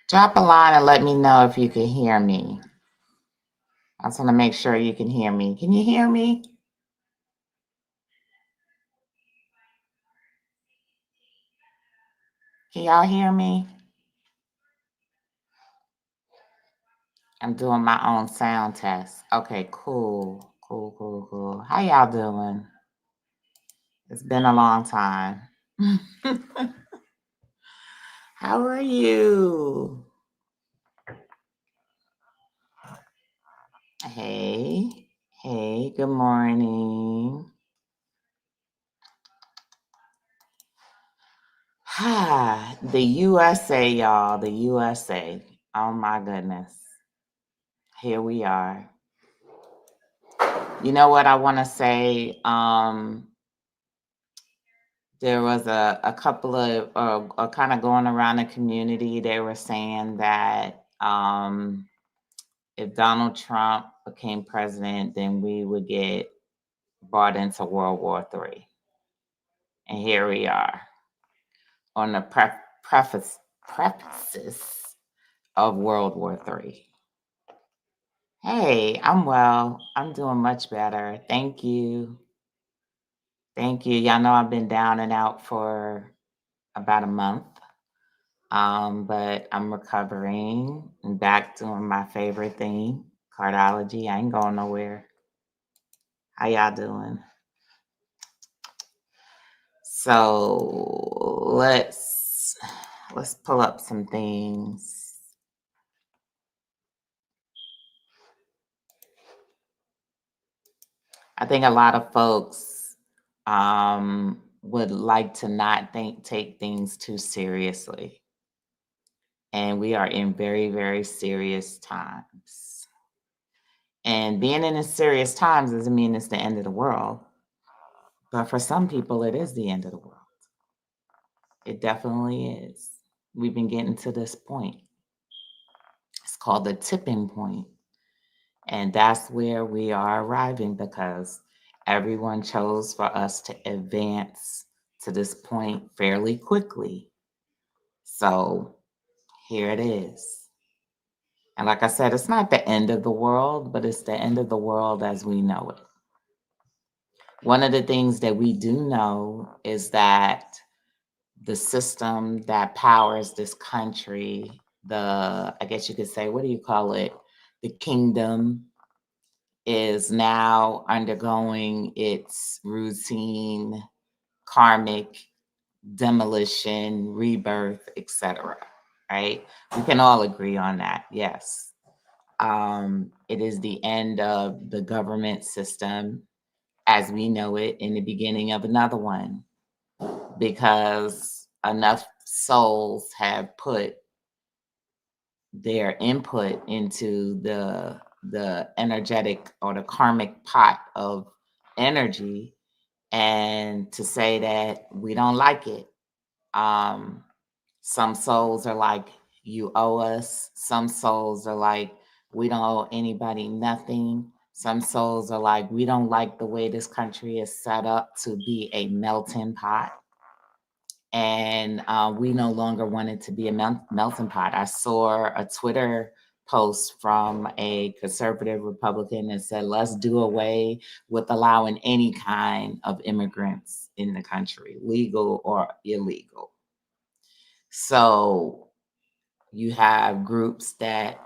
Drop a line and let me know if you can hear me. I just want to make sure you can hear me. Can you hear me? Can y'all hear me? I'm doing my own sound test. Okay, cool. Cool. How y'all doing? It's been a long time. How are you? Hey, good morning. The USA, y'all, the USA. Oh my goodness. Here we are. You know what I want to say? There was a couple of kind of going around the community. They were saying that if Donald Trump became president, then we would get brought into World War III. And here we are on the prefaces of World War III. Hey, I'm well. I'm doing much better. Thank you. Thank you. Y'all know I've been down and out for about a month. But I'm recovering and back doing my favorite thing, cardiology. I ain't going nowhere. How y'all doing? So let's pull up some things. I think a lot of folks would like to not take things too seriously. And we are in very, very serious times. And being in serious times doesn't mean it's the end of the world. But for some people, it is the end of the world. It definitely is. We've been getting to this point. It's called the tipping point. And that's where we are arriving because everyone chose for us to advance to this point fairly quickly. So here it is. And like I said, it's not the end of the world, but it's the end of the world as we know it. One of the things that we do know is that the system that powers this country, I guess you could say, what do you call it? The kingdom is now undergoing its routine karmic demolition, rebirth, etc. Right? We can all agree on that. Yes. It is the end of the government system as we know it in the beginning of another one because enough souls have put their input into the energetic or the karmic pot of energy and to say that we don't like it. Some souls are like, you owe us. Some souls are like, we don't owe anybody nothing. Some souls are like, we don't like the way this country is set up to be a melting pot. And we no longer want it to be a melting pot. I saw a Twitter post from a conservative Republican that said, let's do away with allowing any kind of immigrants in the country, legal or illegal. So you have groups that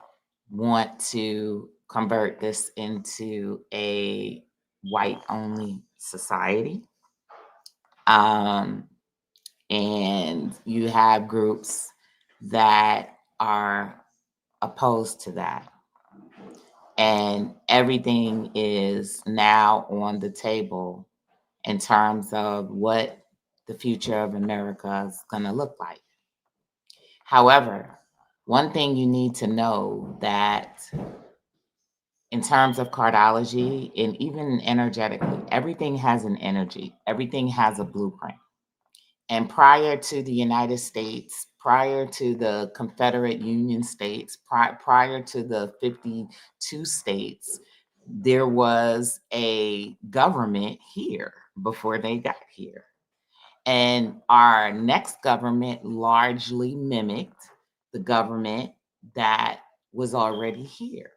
want to convert this into a white only society. And you have groups that are opposed to that. And everything is now on the table in terms of what the future of America is going to look like. However, one thing you need to know that in terms of cardiology and even energetically, everything has an energy, everything has a blueprint. And prior to the United States, prior to the Confederate Union states, prior to the 52 states, there was a government here before they got here. And our next government largely mimicked the government that was already here.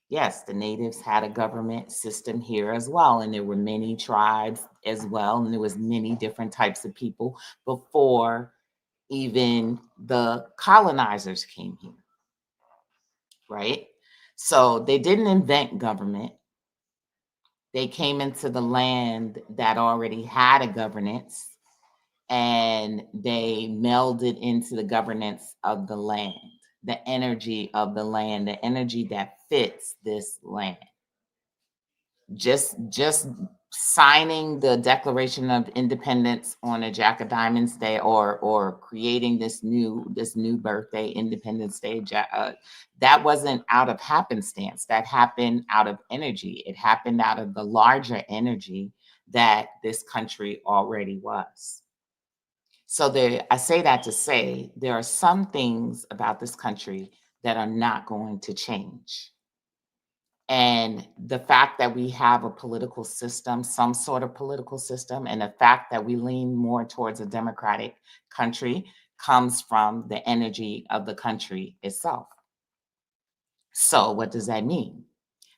Yes, the natives had a government system here as well, and there were many tribes as well, and there was many different types of people before even the colonizers came here, right? So they didn't invent government. They came into the land that already had a governance, and they melded into the governance of the land, the energy of the land, the energy that fits this land. Just signing the Declaration of Independence on a Jack of Diamonds Day, or creating this new birthday, Independence Day, that wasn't out of happenstance. That happened out of energy. It happened out of the larger energy that this country already was. So I say that to say there are some things about this country that are not going to change. And the fact that we have a political system, some sort of political system, and the fact that we lean more towards a democratic country comes from the energy of the country itself. So, what does that mean?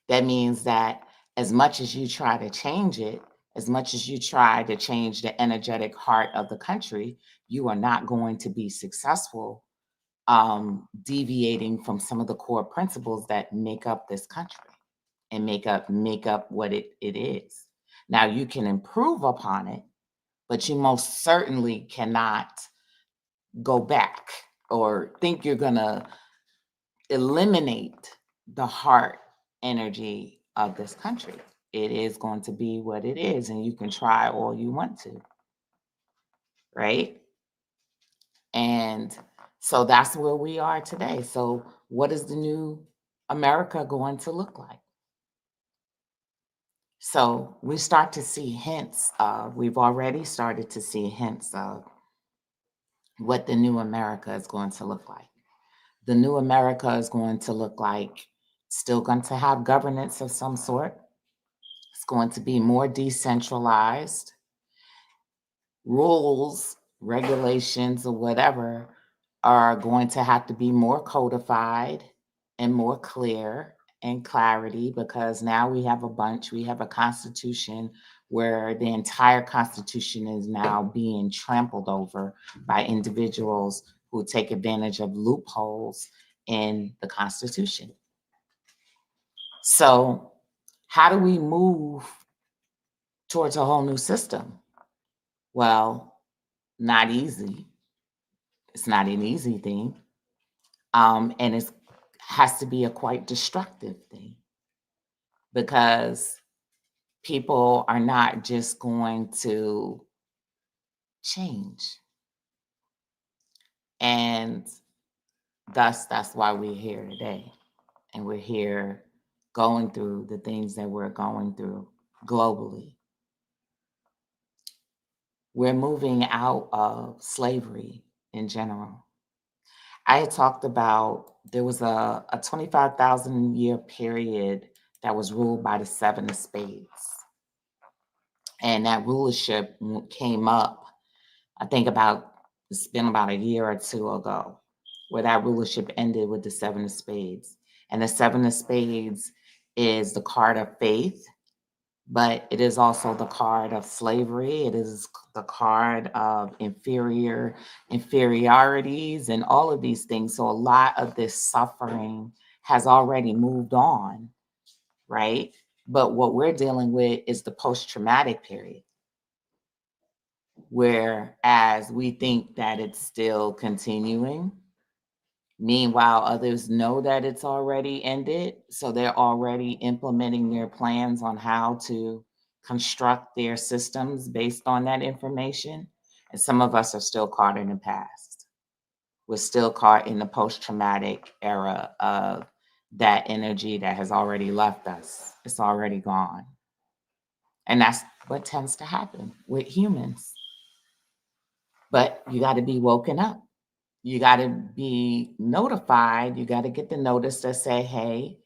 That means that as much as you try to change it, as much as you try to change the energetic heart of the country, you are not going to be successful deviating from some of the core principles that make up this country and make up what it is. Now you can improve upon it, but you most certainly cannot go back or think you're gonna eliminate the heart energy of this country. It is going to be what it is, and you can try all you want to, right? And so that's where we are today. So, what is the new America going to look like? So, we start to see hints we've already started to see hints of what the new America is going to look like. The new America is going to look like still going to have governance of some sort. It's going to be more decentralized. Rules, regulations, or whatever are going to have to be more codified and more clear and clarity, because now we have a constitution where the entire constitution is now being trampled over by individuals who take advantage of loopholes in the constitution. So, how do we move towards a whole new system? Well, not easy. It's not an easy thing. And it has to be a quite destructive thing, because people are not just going to change. And thus, that's why we're here today. And we're here going through the things that we're going through globally. We're moving out of slavery in general. I had talked about there was a 25,000 year period that was ruled by the seven of spades. And that rulership came up, I think it's been about a year or two ago, where that rulership ended with the seven of spades. And the seven of spades is the card of faith, but it is also the card of slavery. It is the card of inferiorities and all of these things. So a lot of this suffering has already moved on, right? But what we're dealing with is the post-traumatic period, whereas we think that it's still continuing. Meanwhile, others know that it's already ended, so they're already implementing their plans on how to construct their systems based on that information. And some of us are still caught in the past. We're still caught in the post-traumatic era of that energy that has already left us. It's already gone. And that's what tends to happen with humans. But you got to be woken up. You got to be notified. You got to get the notice that say, hey,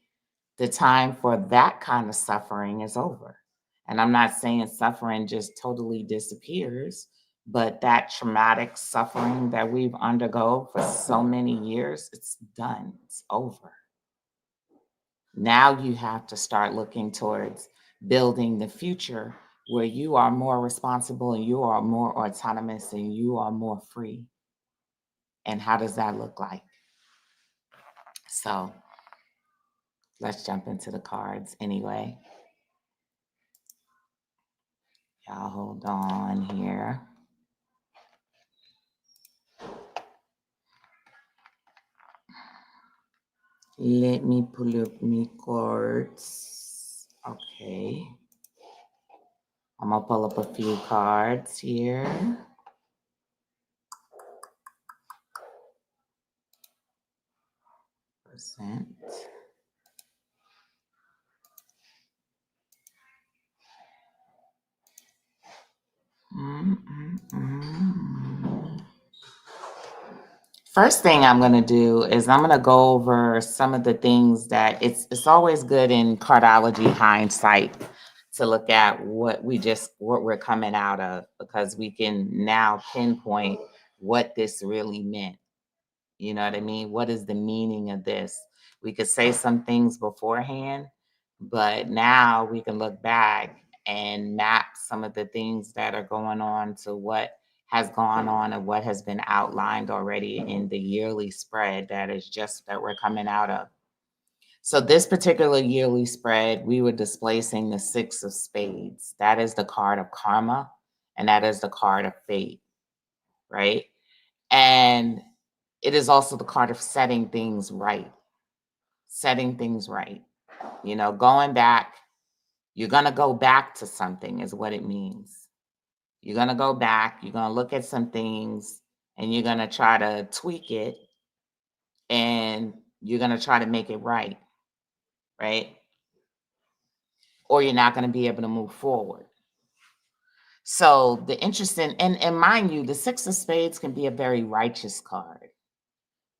the time for that kind of suffering is over. And I'm not saying suffering just totally disappears, But that traumatic suffering that we've undergo for so many years, it's done. It's over. Now you have to start looking towards building the future where you are more responsible and you are more autonomous and you are more free. And how does that look like? So let's jump into the cards anyway. Y'all hold on here. Let me pull up my cards. Okay. I'm gonna pull up a few cards here. Percent. First thing I'm going to do is I'm going to go over some of the things that it's always good in cardology hindsight to look at what we're coming out of, because we can now pinpoint what this really meant. You know what I mean? What is the meaning of this? We could say some things beforehand, but now we can look back and map some of the things that are going on to what has gone on and what has been outlined already in the yearly spread that we're coming out of. So this particular yearly spread, we were displacing the six of spades. That is the card of karma, and that is the card of fate, right? And it is also the card of setting things right. Setting things right. You know, going back, you're going to go back to something, is what it means. You're going to go back, you're going to look at some things, and you're going to try to tweak it, and you're going to try to make it right, right? Or you're not going to be able to move forward. So the interesting, and mind you, the six of spades can be a very righteous card.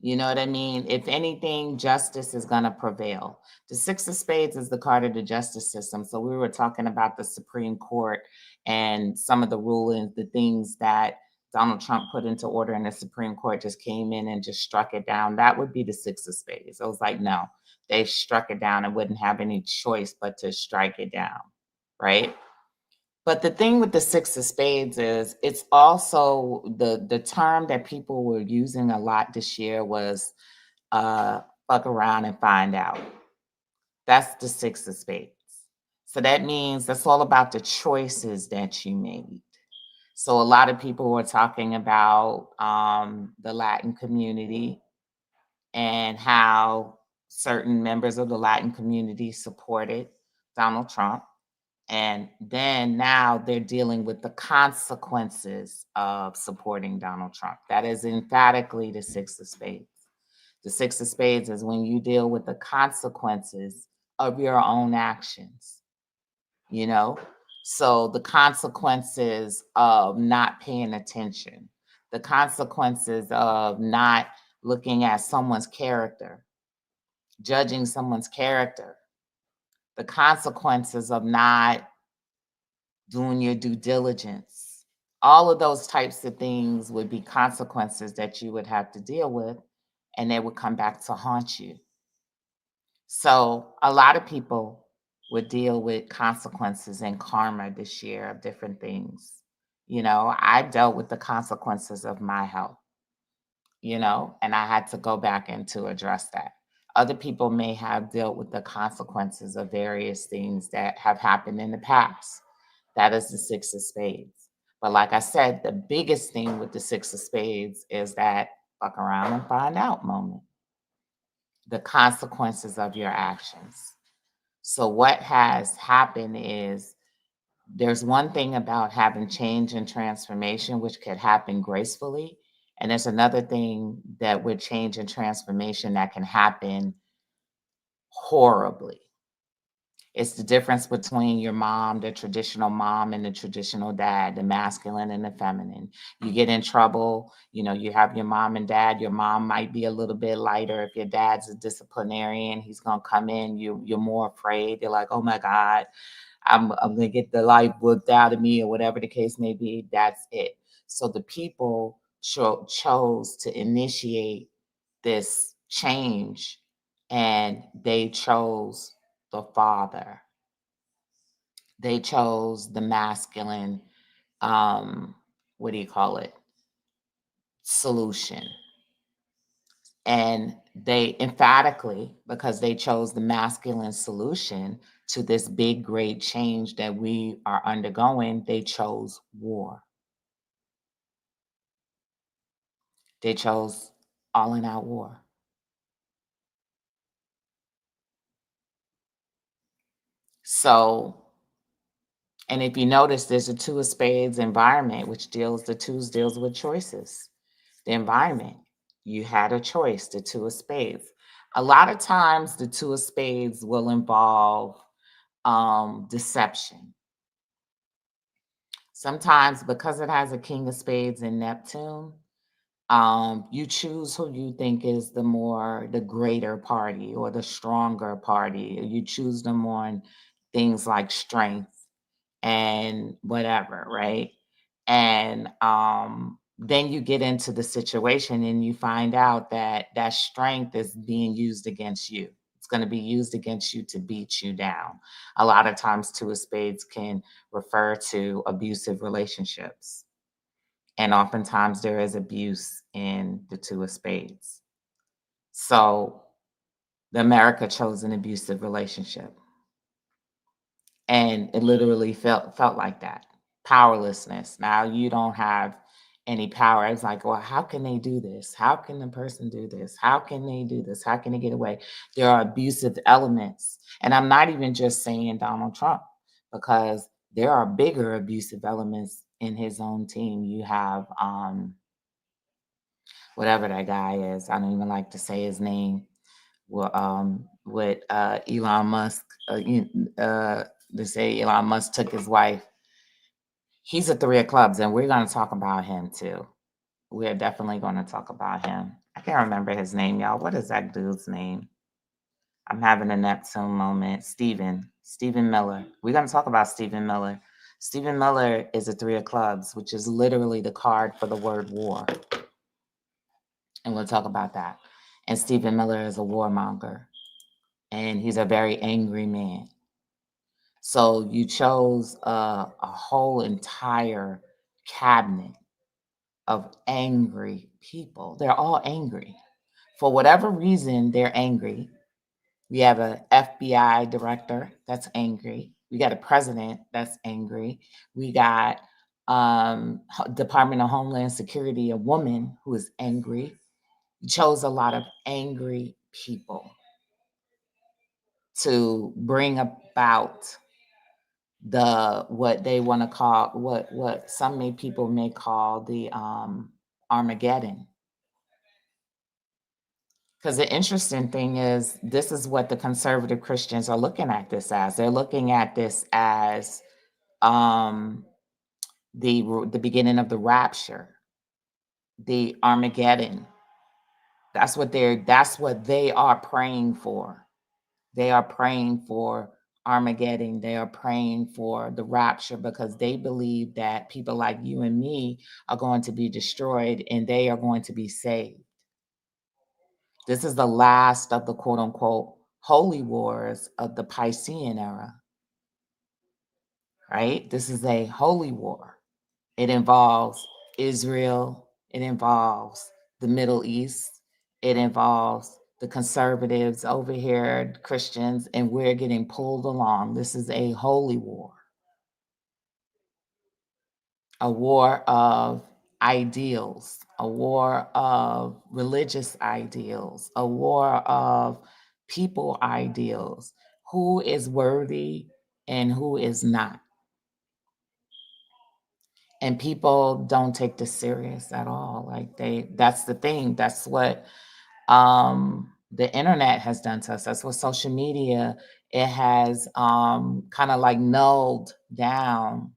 You know what I mean? If anything, justice is going to prevail. The six of spades is the card of the justice system. So we were talking about the Supreme Court and some of the rulings, the things that Donald Trump put into order, and the Supreme Court just came in and just struck it down. That would be the six of spades. I was like, no, they struck it down and wouldn't have any choice but to strike it down, right? But the thing with the six of spades is it's also the term that people were using a lot this year was fuck around and find out. That's the six of spades. So that means that's all about the choices that you made. So a lot of people were talking about the Latin community and how certain members of the Latin community supported Donald Trump. And then now they're dealing with the consequences of supporting Donald Trump. That is emphatically the six of spades. The six of spades is when you deal with the consequences of your own actions, you know? So the consequences of not paying attention, the consequences of not looking at someone's character, judging someone's character, the consequences of not doing your due diligence. All of those types of things would be consequences that you would have to deal with, and they would come back to haunt you. So, a lot of people would deal with consequences and karma this year of different things. You know, I dealt with the consequences of my health, you know, and I had to go back and to address that. Other people may have dealt with the consequences of various things that have happened in the past. That is the six of spades. But like I said, the biggest thing with the six of spades is that fuck around and find out moment, the consequences of your actions. So, what has happened is there's one thing about having change and transformation, which could happen gracefully. And there's another thing that with change and transformation that can happen horribly. It's the difference between your mom, the traditional mom, and the traditional dad, the masculine and the feminine. You get in trouble, you know, you have your mom and dad. Your mom might be a little bit lighter. If your dad's a disciplinarian, he's gonna come in, you're more afraid. You're like, oh my God, I'm gonna get the life worked out of me, or whatever the case may be. That's it. So the people chose to initiate this change, and they chose the father. They chose the masculine, what do you call it? Solution. And they emphatically, because they chose the masculine solution to this big, great change that we are undergoing, they chose war. They chose all in out war. So, and if you notice, there's a two of spades environment, which the twos deals with choices. The environment, you had a choice, the two of spades. A lot of times, the two of spades will involve deception. Sometimes, because it has a king of spades in Neptune, you choose who you think is the greater party or the stronger party. You choose them on things like strength and whatever, right? And then you get into the situation and you find out that that strength is being used against you. It's going to be used against you to beat you down. A lot of times, two of spades can refer to abusive relationships. And oftentimes, there is abuse in the two of spades. So, the America chose an abusive relationship. And it literally felt like that. Powerlessness. Now you don't have any power. It's like, well, how can they do this? How can the person do this? How can they do this? How can they get away? There are abusive elements. And I'm not even just saying Donald Trump, because there are bigger abusive elements in his own team. You have whatever that guy is. I don't even like to say his name. Well, with Elon Musk, they say Elon Musk took his wife. He's a three of clubs, and we're going to talk about him too. We're definitely going to talk about him. I can't remember his name, y'all. What is that dude's name? I'm having a Neptune moment. Stephen Miller. We're going to talk about Stephen Miller. Stephen Miller is a three of clubs, which is literally the card for the word war. And we'll talk about that. And Stephen Miller is a warmonger, and he's a very angry man. So you chose a whole entire cabinet of angry people. They're all angry. For whatever reason, they're angry. We have a FBI director that's angry. We got a president that's angry. We got Department of Homeland Security, a woman who is angry. You chose a lot of angry people to bring about what they want to call, what people may call the Armageddon. Because the interesting thing is, this is what the conservative Christians are looking at this as. They're looking at this as um, the beginning of the rapture, the Armageddon. That's what they are praying for. They are praying for Armageddon. They are praying for the rapture, because they believe that people like you and me are going to be destroyed and they are going to be saved. This is the last of the quote unquote holy wars of the Piscean era, right? This is a holy war. It involves Israel, it involves the Middle East, it involves the conservatives over here, Christians, and we're getting pulled along. This is a holy war, a war of ideals, a war of religious ideals, a war of people ideals. Who is worthy and who is not? And people don't take this serious at all. Like that's the thing. That's what the internet has done to us. That's what social media, it has kind of like nulled down,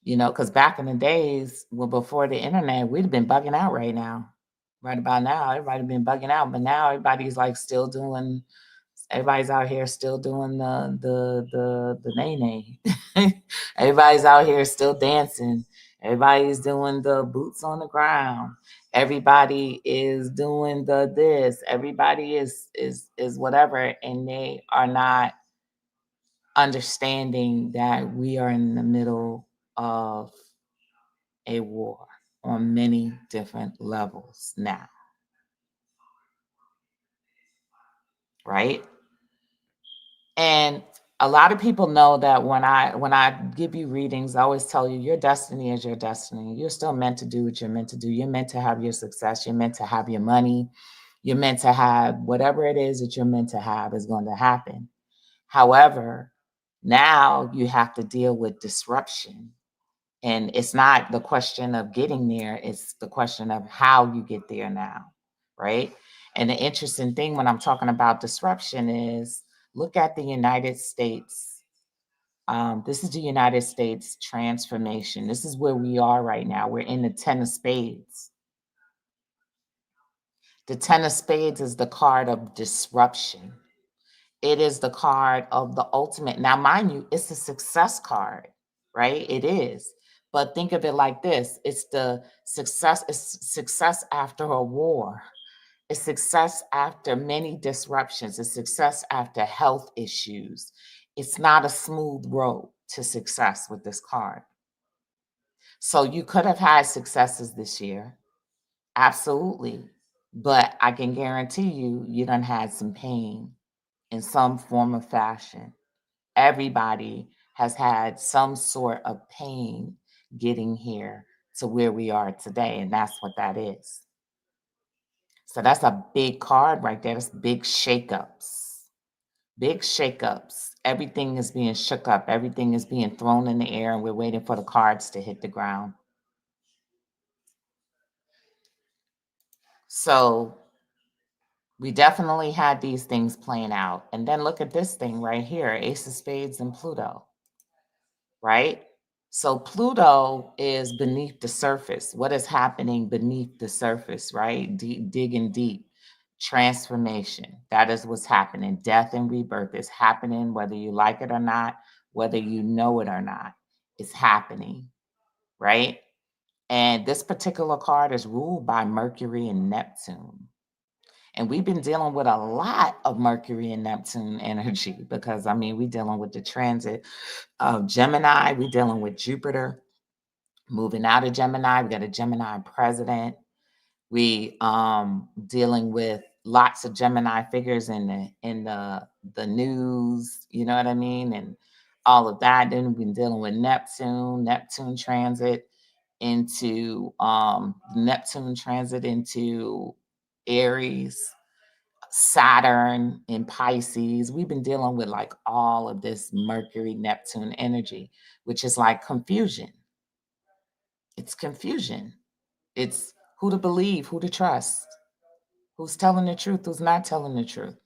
because back in the days, well, before the internet, we'd have been bugging out right now. Right about now, everybody been bugging out, but now everybody's out here still doing the nay nay. Everybody's out here still dancing Everybody's doing the boots on the ground. Everybody is doing the this. Everybody is whatever, and they are not understanding that we are in the middle of a war on many different levels now, right? And a lot of people know that when I give you readings, I always tell you your destiny is your destiny. You're still meant to do what you're meant to do. You're meant to have your success. You're meant to have your money. You're meant to have whatever it is that you're meant to have is going to happen. However, now you have to deal with disruption. And it's not the question of getting there, it's the question of how you get there now, right? And the interesting thing when I'm talking about disruption is look at the United States. This is the United States transformation. This is where we are right now. We're in the 10 of spades. The 10 of spades is the card of disruption. It is the card of the ultimate. Now, mind you, it's a success card, right? It is. But think of it like this. It's success after a war. It's success after many disruptions. It's success after health issues. It's not a smooth road to success with this card. So you could have had successes this year. Absolutely. But I can guarantee you, you done had some pain in some form of fashion. Everybody has had some sort of pain getting here to where we are today, and that's what that is. So that's a big card right there. That's big shakeups. Big shakeups. Everything is being shook up. Everything is being thrown in the air, and we're waiting for the cards to hit the ground. So we definitely had these things playing out. And then look at this thing right here, Ace of Spades and Pluto, right? So Pluto is beneath the surface. What is happening beneath the surface, right? Digging deep. Transformation. That is what's happening. Death and rebirth is happening, whether you like it or not, whether you know it or not. It's happening, right? And this particular card is ruled by Mercury and Neptune. And we've been dealing with a lot of Mercury and Neptune energy because, I mean, we're dealing with the transit of Gemini, we're dealing with Jupiter moving out of Gemini. We got a Gemini president. We dealing with lots of Gemini figures in the news, you know what I mean? And all of that. Then we've been dealing with Neptune transit into Aries, Saturn in Pisces. We've been dealing with like all of this Mercury, Neptune energy, which is like confusion. It's confusion. It's who to believe, who to trust, who's telling the truth, who's not telling the truth.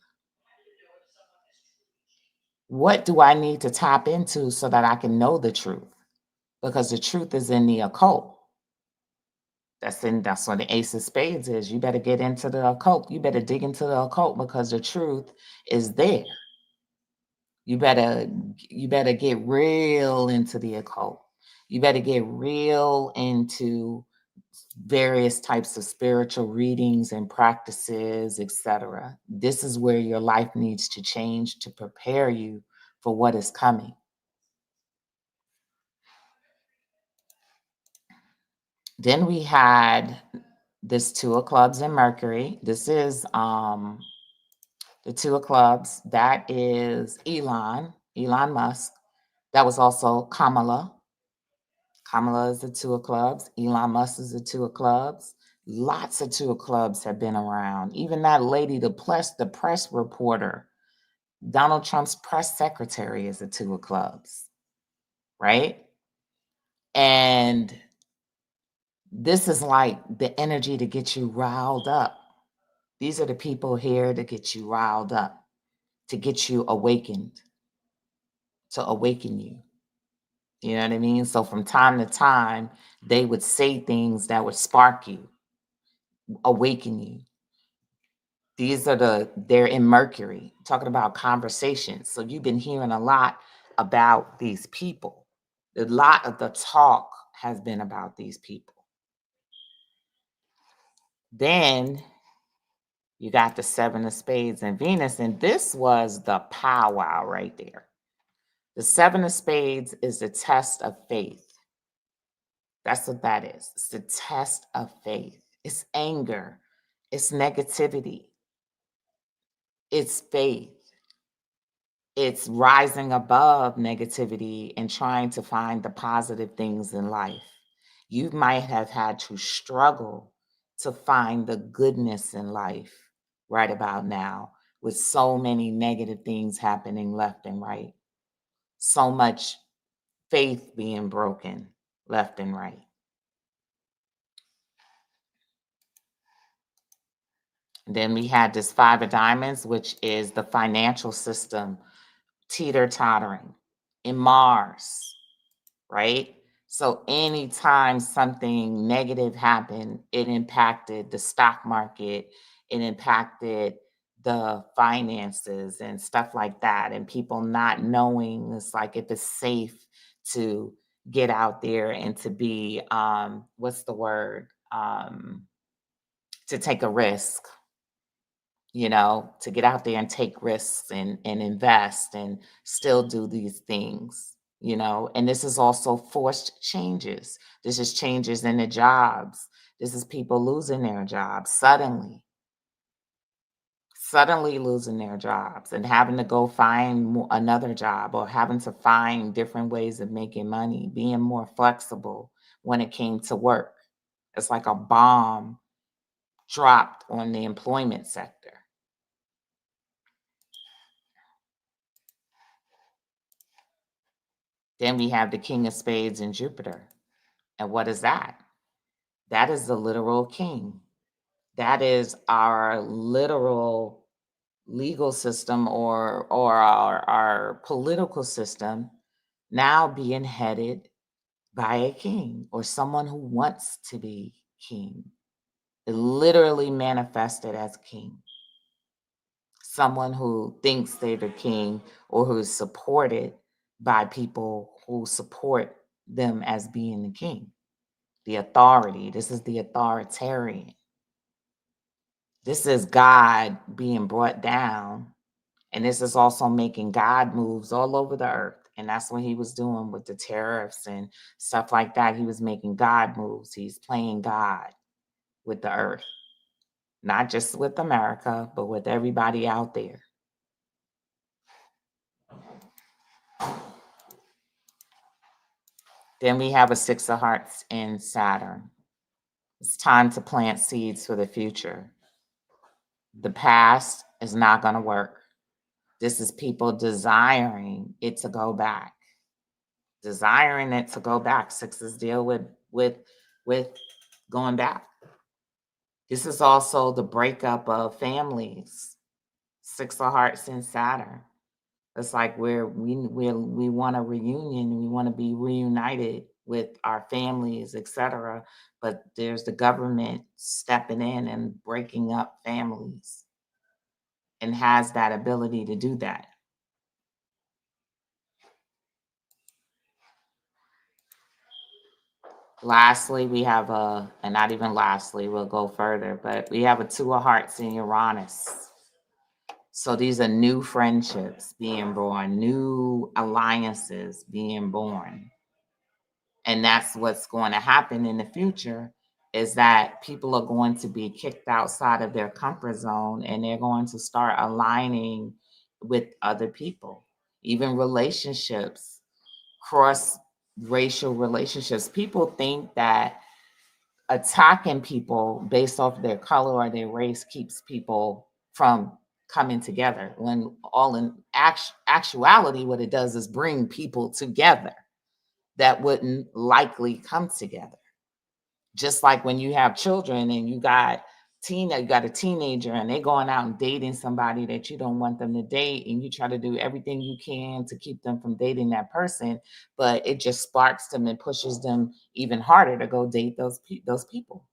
What do I need to tap into so that I can know the truth? Because the truth is in the occult. That's what the Ace of Spades is. You better get into the occult. You better dig into the occult because the truth is there. You better get real into the occult. You better get real into various types of spiritual readings and practices, etc. This is where your life needs to change to prepare you for what is coming. Then we had this Two of Clubs and Mercury. This is the Two of Clubs. That is Elon Musk. That was also Kamala. Kamala is the Two of Clubs. Elon Musk is the Two of Clubs. Lots of Two of Clubs have been around. Even that lady, the press reporter, Donald Trump's press secretary is a Two of Clubs, right? And this is like the energy to get you riled up. These are the people here to get you riled up, to get you awakened, to awaken you. You know what I mean? So from time to time, they would say things that would spark you, awaken you. They're in Mercury, talking about conversations. So you've been hearing a lot about these people. A lot of the talk has been about these people. Then you got the Seven of Spades and Venus, and this was the powwow right there. The Seven of Spades is the test of faith. That's what that is. It's the test of faith. It's anger. It's negativity. It's faith. It's rising above negativity and trying to find the positive things in life. You might have had to struggle to find the goodness in life right about now, with so many negative things happening left and right, so much faith being broken left and right. Then we had this Five of Diamonds, which is the financial system teeter-tottering in Mars, right? So anytime something negative happened, it impacted the stock market, it impacted the finances and stuff like that. And people not knowing, it's like if it's safe to get out there and to be what's the word? To take a risk, to get out there and take risks and invest and still do these things, and this is also forced changes. This is changes in the jobs. This is people losing their jobs suddenly losing their jobs and having to go find another job, or having to find different ways of making money, being more flexible when it came to work. It's like a bomb dropped on the employment sector. Then we have the King of Spades and Jupiter. And what is that? That is the literal king. That is our literal legal system, or our political system now being headed by a king, or someone who wants to be king. It literally manifested as king. Someone who thinks they're the king, or who is supported by people who support them as being the king. The authority. This is the authoritarian. This is God being brought down. And this is also making God moves all over the earth. And that's what he was doing with the tariffs and stuff like that. He was making God moves. He's playing God with the earth, not just with America, but with everybody out there. Then we have a Six of Hearts in Saturn. It's time to plant seeds for the future. The past is not going to work. This is people desiring it to go back. Desiring it to go back. Sixes deal with going back. This is also the breakup of families. Six of Hearts in Saturn. It's like we want a reunion. We want to be reunited with our families, etc. But there's the government stepping in and breaking up families, and has that ability to do that. Lastly, we have and not even lastly, we'll go further, but we have a Two of Hearts in Uranus. So these are new friendships being born, new alliances being born. And that's what's going to happen in the future, is that people are going to be kicked outside of their comfort zone, and they're going to start aligning with other people, even relationships, cross racial relationships. People think that attacking people based off their color or their race keeps people from coming together, when all in actuality, what it does is bring people together that wouldn't likely come together. Just like when you have children and you got a teenager and they're going out and dating somebody that you don't want them to date, and you try to do everything you can to keep them from dating that person, but it just sparks them and pushes them even harder to go date those people.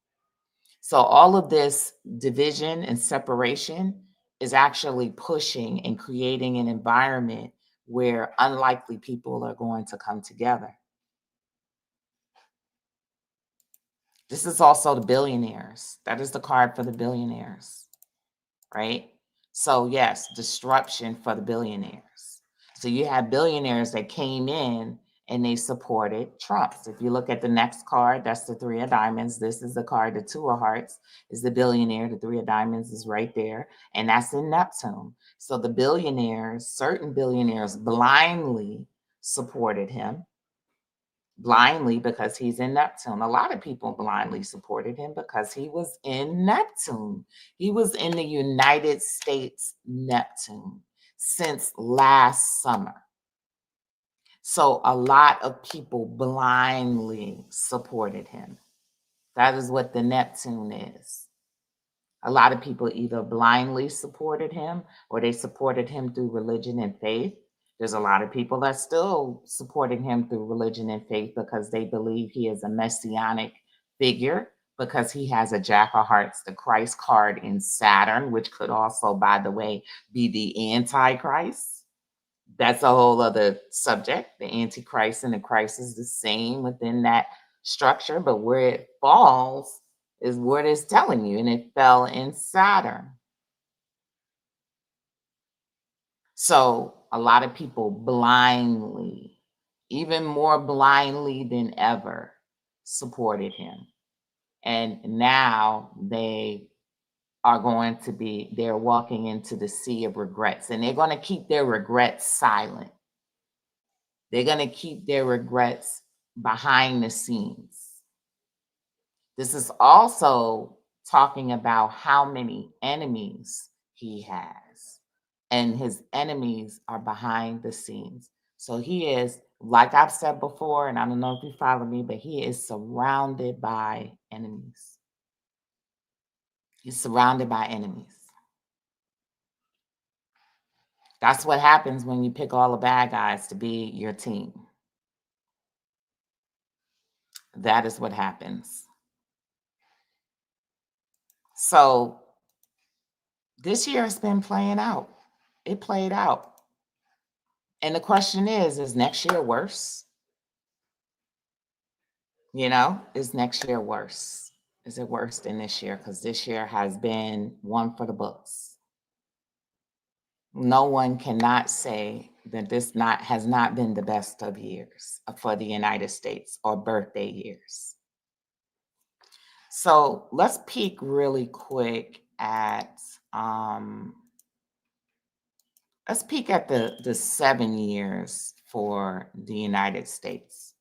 So all of this division and separation is actually pushing and creating an environment where unlikely people are going to come together. This is also the billionaires. That is the card for the billionaires, right? So yes, disruption for the billionaires. So you have billionaires that came in and they supported Trump. So if you look at the next card, that's the three of diamonds. This is the card, the two of hearts is the billionaire. The three of diamonds is right there. And that's in Neptune. So the billionaires, certain billionaires blindly supported him. Blindly because he's in Neptune. A lot of people blindly supported him because he was in Neptune. He was in the United States Neptune since last summer. So a lot of people blindly supported him. That is what the Neptune is. A lot of people either blindly supported him or they supported him through religion and faith. There's a lot of people that still supporting him through religion and faith because they believe he is a messianic figure because he has a Jack of Hearts, the Christ card in Saturn, which could also, by the way, be the Antichrist. That's a whole other subject. The Antichrist and the Christ is the same within that structure, but where it falls is what it's telling you, and it fell in Saturn. So a lot of people blindly, even more blindly than ever, supported him. And now they're walking into the sea of regrets, and they're going to keep their regrets silent. They're going to keep their regrets behind the scenes. This is also talking about how many enemies he has, and his enemies are behind the scenes. So he is, like I've said before, and I don't know if you follow me, but he is surrounded by enemies. He's surrounded by enemies. That's what happens when you pick all the bad guys to be your team. That is what happens. So this year has been playing out. It played out. And the question is next year worse? Is next year worse? Is it worse than this year? Because this year has been one for the books. No one cannot say that this has not been the best of years for the United States or birthday years. So let's peek really quick at the 7 years for the United States.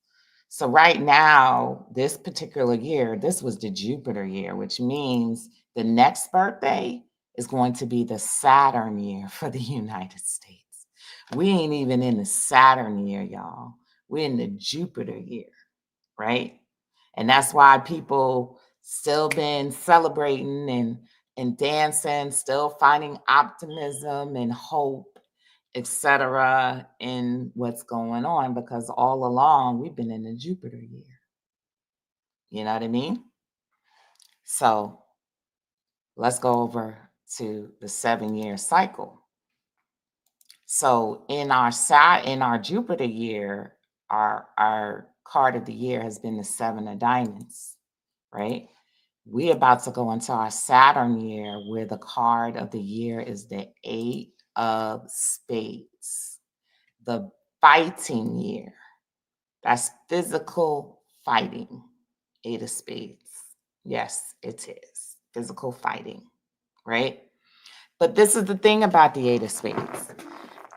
So right now, this particular year, this was the Jupiter year, which means the next birthday is going to be the Saturn year for the United States. We ain't even in the Saturn year, y'all. We're in the Jupiter year, right? And that's why people still been celebrating and dancing, still finding optimism and hope, etc., in what's going on, because all along we've been in the Jupiter year. You know what I mean? So let's go over to the 7-year cycle. So in our Jupiter year, our card of the year has been the 7 of diamonds, right? We're about to go into our Saturn year where the card of the year is the 8 of spades, the fighting year. That's physical fighting. 8 of spades. Yes, it is physical fighting, right? But this is the thing about the 8 of spades.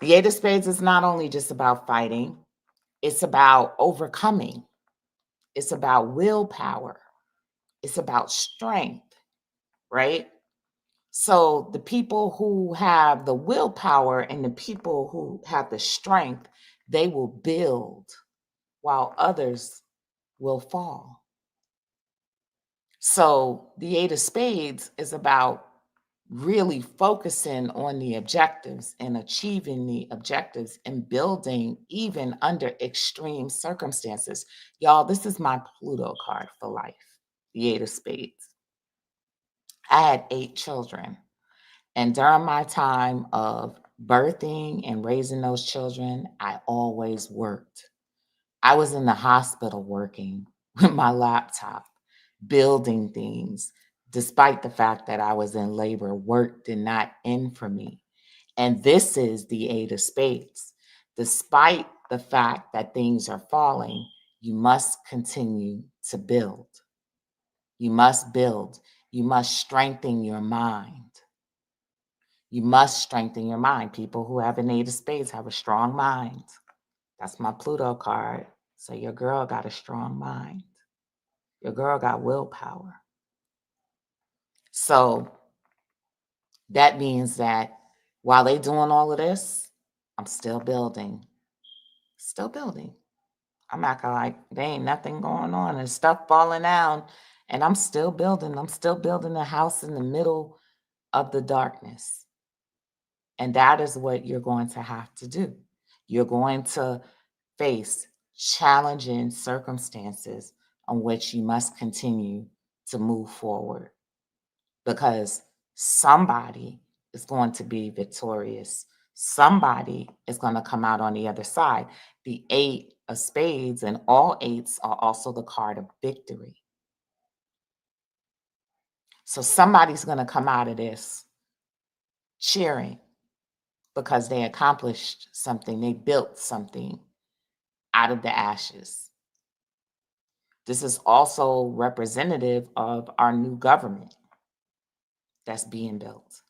The 8 of spades is not only just about fighting, it's about overcoming. It's about willpower. It's about strength, right? So the people who have the willpower and the people who have the strength, they will build while others will fall. So the 8 of spades is about really focusing on the objectives and achieving the objectives and building even under extreme circumstances. Y'all, this is my Pluto card for life, the 8 of spades. I had 8 children. And during my time of birthing and raising those children, I always worked. I was in the hospital working with my laptop building things, despite the fact that I was in labor. Work did not end for me. And this is the Eight of Spades. Despite the fact that things are falling, you must continue to build. You must build. You must strengthen your mind. You must strengthen your mind. People who have an Eight of Spades have a strong mind. That's my Pluto card. So your girl got a strong mind. Your girl got willpower. So that means that while they doing all of this, I'm still building. Still building. I'm acting like there ain't nothing going on and stuff falling down. And I'm still building. I'm still building a house in the middle of the darkness. And that is what you're going to have to do. You're going to face challenging circumstances on which you must continue to move forward because somebody is going to be victorious. Somebody is going to come out on the other side. The Eight of Spades and all eights are also the card of victory. So somebody's going to come out of this cheering because they accomplished something, they built something out of the ashes. This is also representative of our new government that's being built,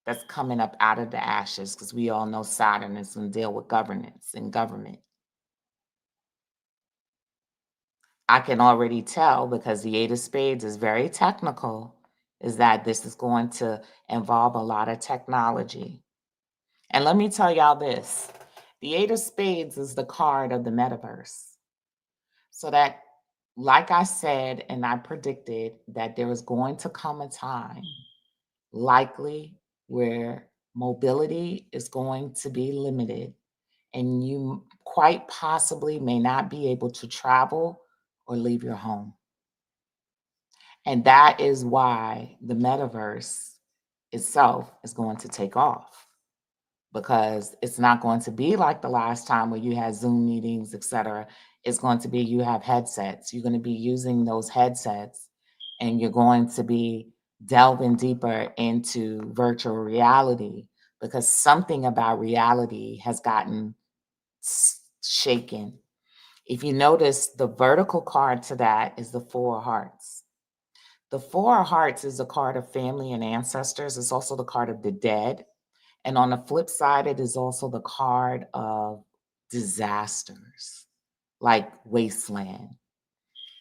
that's coming up out of the ashes, because we all know Saturn is going to deal with governance and government. I can already tell because the Eight of Spades is very technical, is that this is going to involve a lot of technology. And let me tell y'all this, the Eight of Spades is the card of the metaverse. So that, like I said, and I predicted that there was going to come a time, likely, where mobility is going to be limited and you quite possibly may not be able to travel or leave your home. And that is why the metaverse itself is going to take off, because it's not going to be like the last time where you had Zoom meetings, etc. It's going to be you have headsets. You're going to be using those headsets and you're going to be delving deeper into virtual reality because something about reality has gotten shaken. If you notice, the vertical card to that is the Four of Hearts. The Four of Hearts is a card of family and ancestors. It's also the card of the dead. And on the flip side, it is also the card of disasters, like wasteland.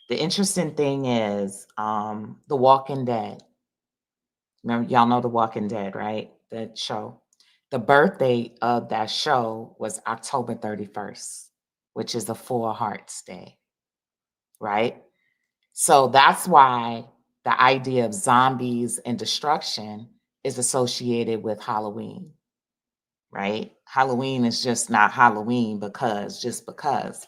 The interesting thing is The Walking Dead. Remember, y'all know The Walking Dead, right? That show. The birthday of that show was October 31st, which is the Four Hearts Day, right? So that's why the idea of zombies and destruction is associated with Halloween, right? Halloween is just not Halloween just because.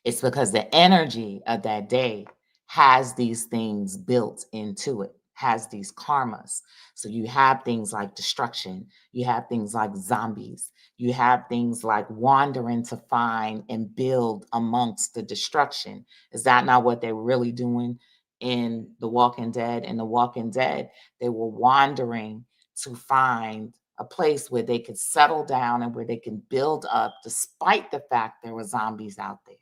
It's because the energy of that day has these things built into it, has these karmas. So you have things like destruction, you have things like zombies, you have things like wandering to find and build amongst the destruction. Is that not what they're really doing in The Walking Dead? In The Walking Dead, they were wandering to find a place where they could settle down and where they can build up despite the fact there were zombies out there.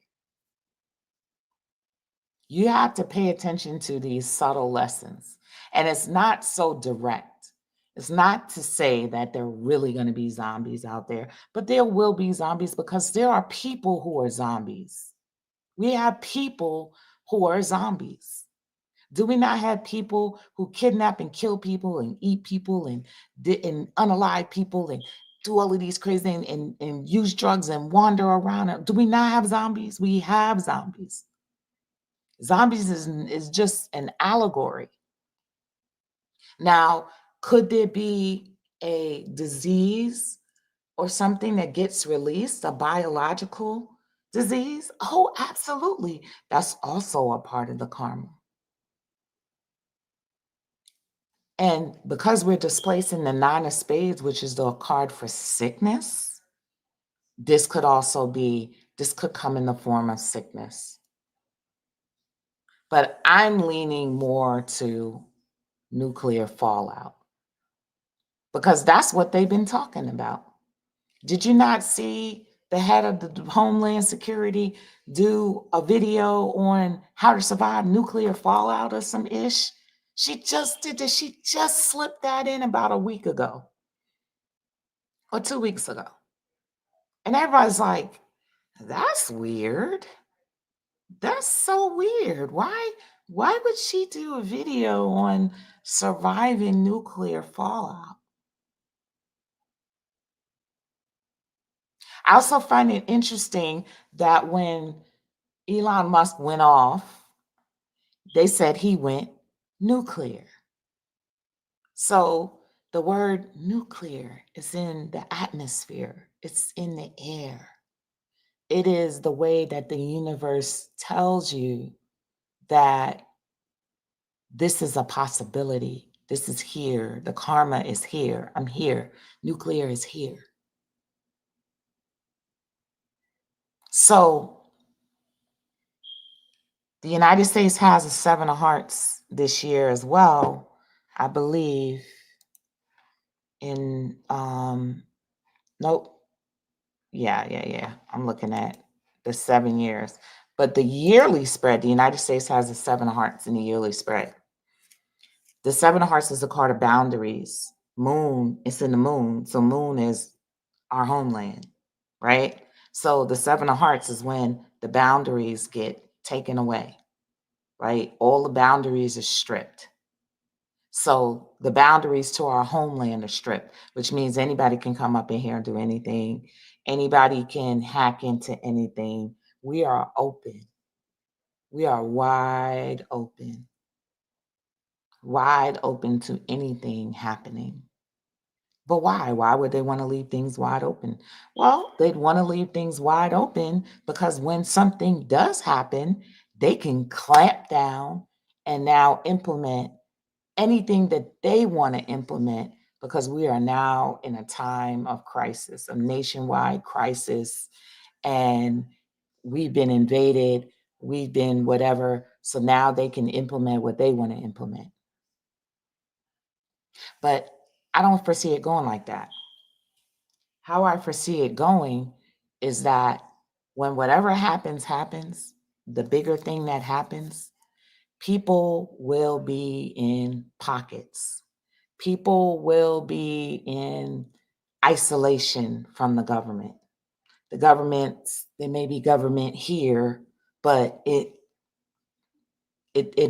You have to pay attention to these subtle lessons. And it's not so direct. It's not to say that there are really going to be zombies out there, but there will be zombies because there are people who are zombies. We have people who are zombies. Do we not have people who kidnap and kill people and eat people and unalive people and do all of these crazy things and use drugs and wander around? Do we not have zombies? We have zombies. Zombies is just an allegory. Now, could there be a disease or something that gets released, a biological disease? Oh, absolutely. That's also a part of the karma. And because we're displacing the Nine of Spades, which is the card for sickness, this could come in the form of sickness. But I'm leaning more to nuclear fallout because that's what they've been talking about. Did you not see the head of the Homeland Security do a video on how to survive nuclear fallout or some ish? She just did this. She just slipped that in about a week ago or 2 weeks ago. And everybody's like, that's weird. That's so weird. Why would she do a video on surviving nuclear fallout? I also find it interesting that when Elon Musk went off, they said he went nuclear. So the word nuclear is in the atmosphere, it's in the air. It is the way that the universe tells you that this is a possibility. This is here. The karma is here. I'm here. Nuclear is here. So the United States has a seven of hearts this year as well, I believe. In nope. Yeah. I'm looking at the 7 years. But the yearly spread, the United States has a seven of hearts in the yearly spread. The seven of hearts is a card of boundaries. Moon, it's in the moon. So moon is our homeland, right? So the seven of hearts is when the boundaries get taken away, right? All the boundaries are stripped. So the boundaries to our homeland are stripped, which means anybody can come up in here and do anything. Anybody can hack into anything. We are open. We are wide open to anything happening. But why? Why would they want to leave things wide open? Well, they'd want to leave things wide open because when something does happen, they can clamp down and now implement anything that they want to implement because we are now in a time of crisis, a nationwide crisis, and we've been invaded, we've been whatever. So now they can implement what they want to implement. But I don't foresee it going like that. How I foresee it going is that when whatever happens, the bigger thing that happens, people will be in pockets. People will be in isolation from the government. The governments, there may be government here, but it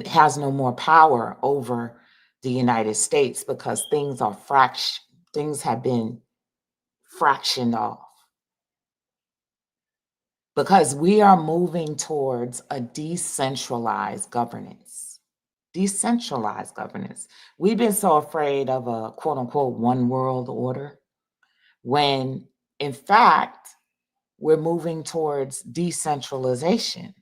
has no more power over the United States because things have been fractioned off. Because we are moving towards a decentralized governance. Decentralized governance. We've been so afraid of a quote unquote one world order when in fact we're moving towards decentralization.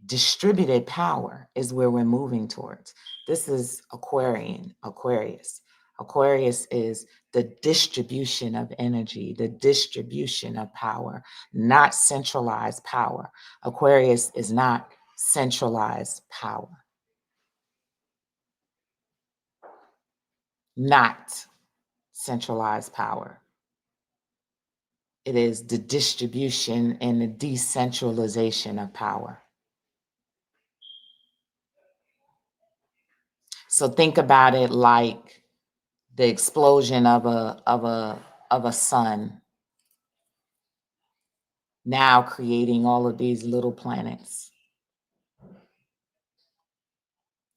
Distributed power is where we're moving towards. This is Aquarius. Aquarius is the distribution of energy, the distribution of power, not centralized power. Aquarius is not centralized power. Not centralized power. It is the distribution and the decentralization of power. So think about it like the explosion of a sun now creating all of these little planets.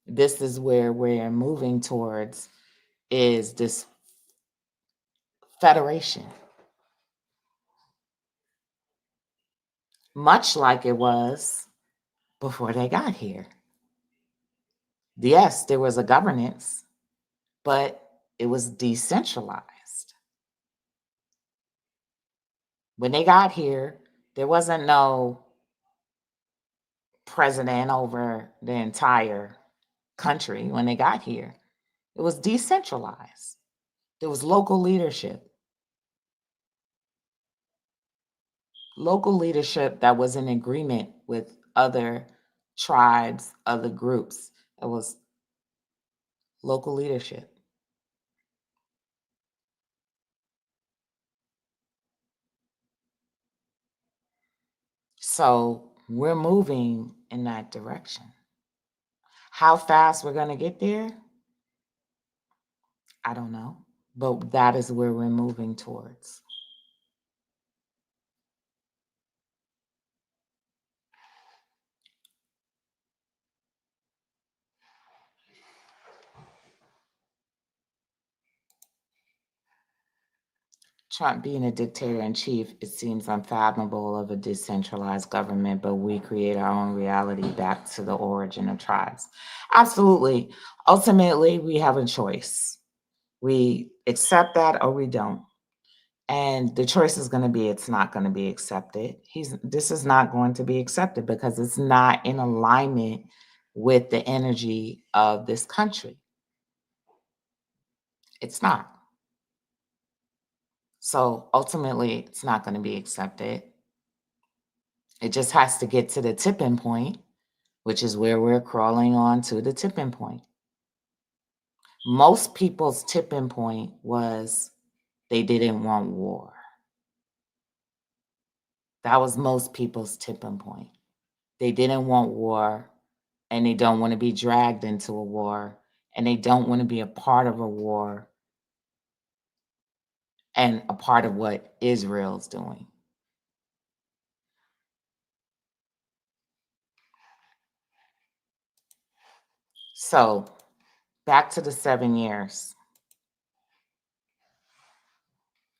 This is where we're moving towards is this federation, much like it was before they got here. Yes, there was a governance, but it was decentralized. When they got here, there wasn't no president over the entire country when they got here. It was decentralized. There was local leadership that was in agreement with other tribes, other groups. It was local leadership. So we're moving in that direction. How fast we're going to get there, I don't know. But that is where we're moving towards. Trump being a dictator in chief, it seems unfathomable of a decentralized government, but we create our own reality back to the origin of tribes. Absolutely. Ultimately, we have a choice. We accept that or we don't. And the choice is going to be it's not going to be accepted. This is not going to be accepted because it's not in alignment with the energy of this country. It's not. So ultimately, it's not going to be accepted. It just has to get to the tipping point, which is where we're crawling on to the tipping point. Most people's tipping point was they didn't want war. That was most people's tipping point. They didn't want war and they don't want to be dragged into a war and they don't want to be a part of a war and a part of what Israel's doing. So back to the 7 years.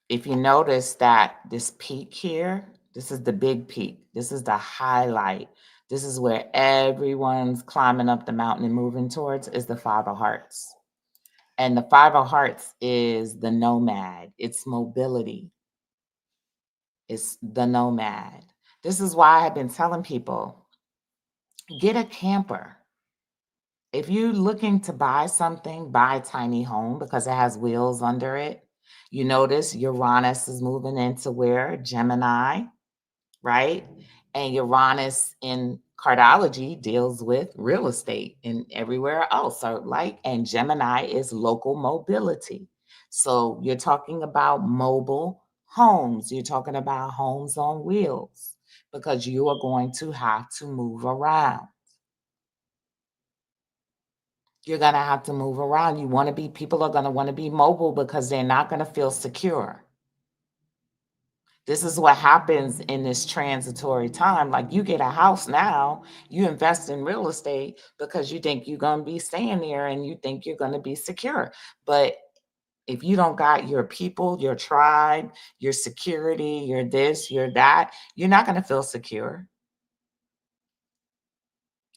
If you notice that this peak here, this is the big peak. This is the highlight. This is where everyone's climbing up the mountain and moving towards is the Five of Hearts. And the Five of Hearts is the nomad. It's mobility. It's the nomad. This is why I've been telling people, get a camper. If you're looking to buy something, buy a tiny home because it has wheels under it. You notice Uranus is moving into where? Gemini, right? And Uranus in cardology deals with real estate and everywhere else. So and Gemini is local mobility. So you're talking about mobile homes. You're talking about homes on wheels because you are going to have to move around. You're going to have to move around. People are going to want to be mobile because they're not going to feel secure. This is what happens in this transitory time. Like you get a house now, you invest in real estate because you think you're going to be staying there and you think you're going to be secure. But if you don't got your people, your tribe, your security, your this, your that, you're not going to feel secure.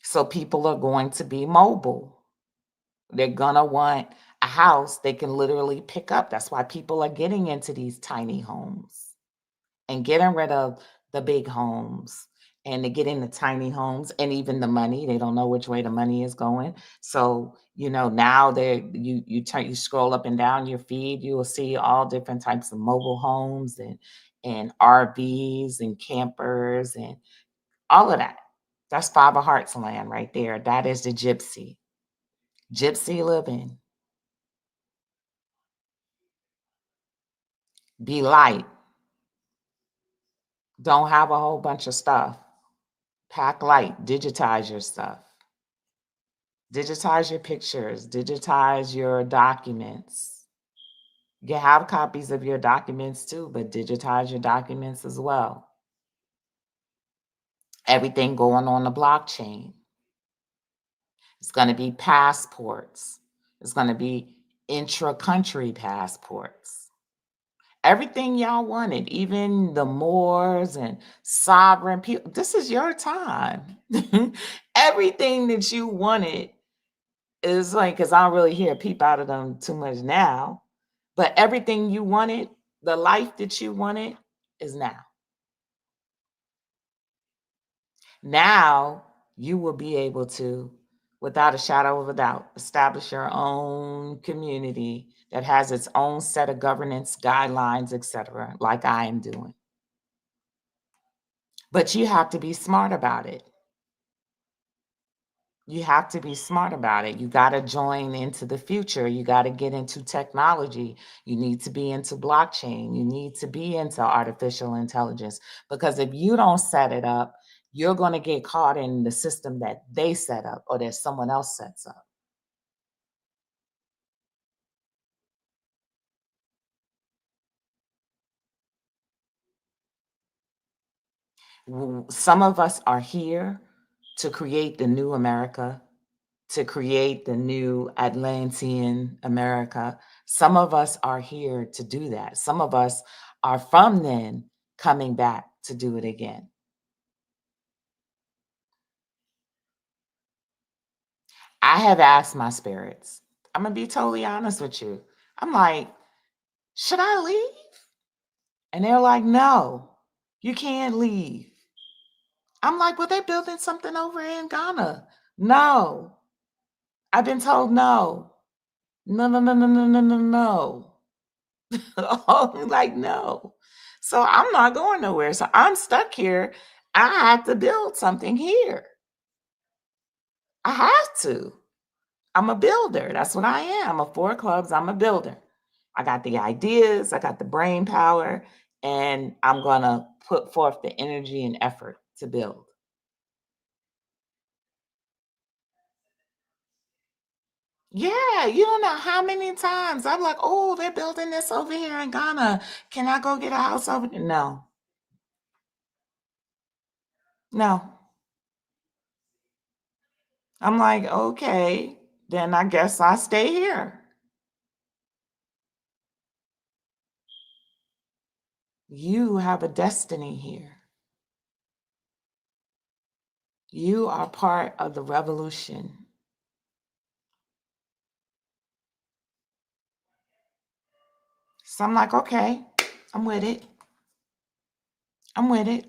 So people are going to be mobile. They're gonna want a house they can literally pick up. That's why people are getting into these tiny homes and getting rid of the big homes and they're getting the tiny homes and even the money. They don't know which way the money is going. So, now you scroll up and down your feed, you will see all different types of mobile homes and RVs and campers and all of that. That's Five of Hearts land right there. That is the gypsy. Gypsy living. Be light. Don't have a whole bunch of stuff. Pack light. Digitize your stuff. Digitize your pictures. Digitize your documents. You can have copies of your documents too, but digitize your documents as well. Everything going on the blockchain. It's going to be passports. It's going to be intra-country passports. Everything y'all wanted, even the Moors and sovereign people, this is your time. Everything that you wanted is like, because I don't really hear peep out of them too much now, but everything you wanted, the life that you wanted is now. Now you will be able to, without a shadow of a doubt, establish your own community that has its own set of governance guidelines, etc., like I am doing. But you have to be smart about it. You have to be smart about it. You got to join into the future. You got to get into technology. You need to be into blockchain. You need to be into artificial intelligence because if you don't set it up, you're going to get caught in the system that they set up or that someone else sets up. Some of us are here to create the new America, to create the new Atlantean America. Some of us are here to do that. Some of us are from then coming back to do it again. I have asked my spirits, I'm going to be totally honest with you. I'm like, should I leave? And they're like, no, you can't leave. I'm like, well, they're building something over in Ghana. No, I've been told no. No, no, no, no, no, no, no, no. Like, no. So I'm not going nowhere. So I'm stuck here. I have to build something here. I have to. I'm a builder. That's what I am. I'm a four clubs. I'm a builder. I got the ideas, I got the brain power, and I'm going to put forth the energy and effort to build. Yeah, you don't know how many times I'm like, oh, they're building this over here in Ghana. Can I go get a house over there? No, no. I'm like, okay, then I guess I stay here. You have a destiny here. You are part of the revolution. So I'm like, okay, I'm with it. I'm with it.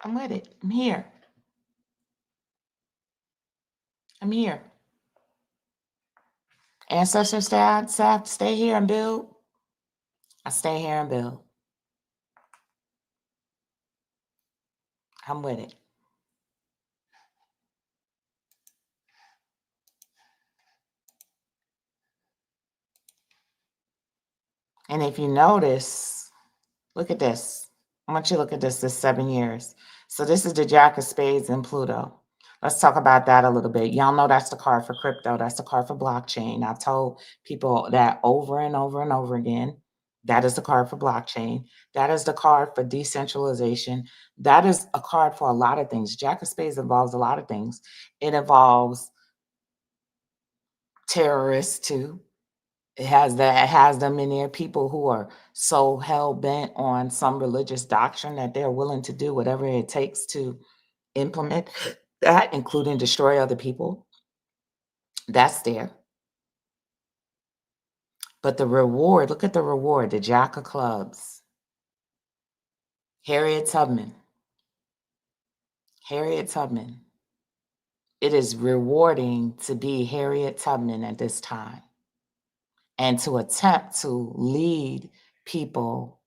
I'm with it. I'm here. I'm here. Ancestors staff, stay here and build. I stay here and build. I'm with it. And if you notice, look at this. I want you to look at this 7 years. So this is the Jack of Spades and Pluto. Let's talk about that a little bit. Y'all know that's the card for crypto. That's the card for blockchain. I've told people that over and over and over again. That is the card for blockchain. That is the card for decentralization. That is a card for a lot of things. Jack of Spades involves a lot of things. It involves terrorists too. It has them in there, people who are so hell bent on some religious doctrine that they're willing to do whatever it takes to implement that, including destroy other people. That's there. But the reward, look at the reward, the Jack of Clubs, Harriet Tubman. Harriet Tubman. It is rewarding to be Harriet Tubman at this time and to attempt to lead people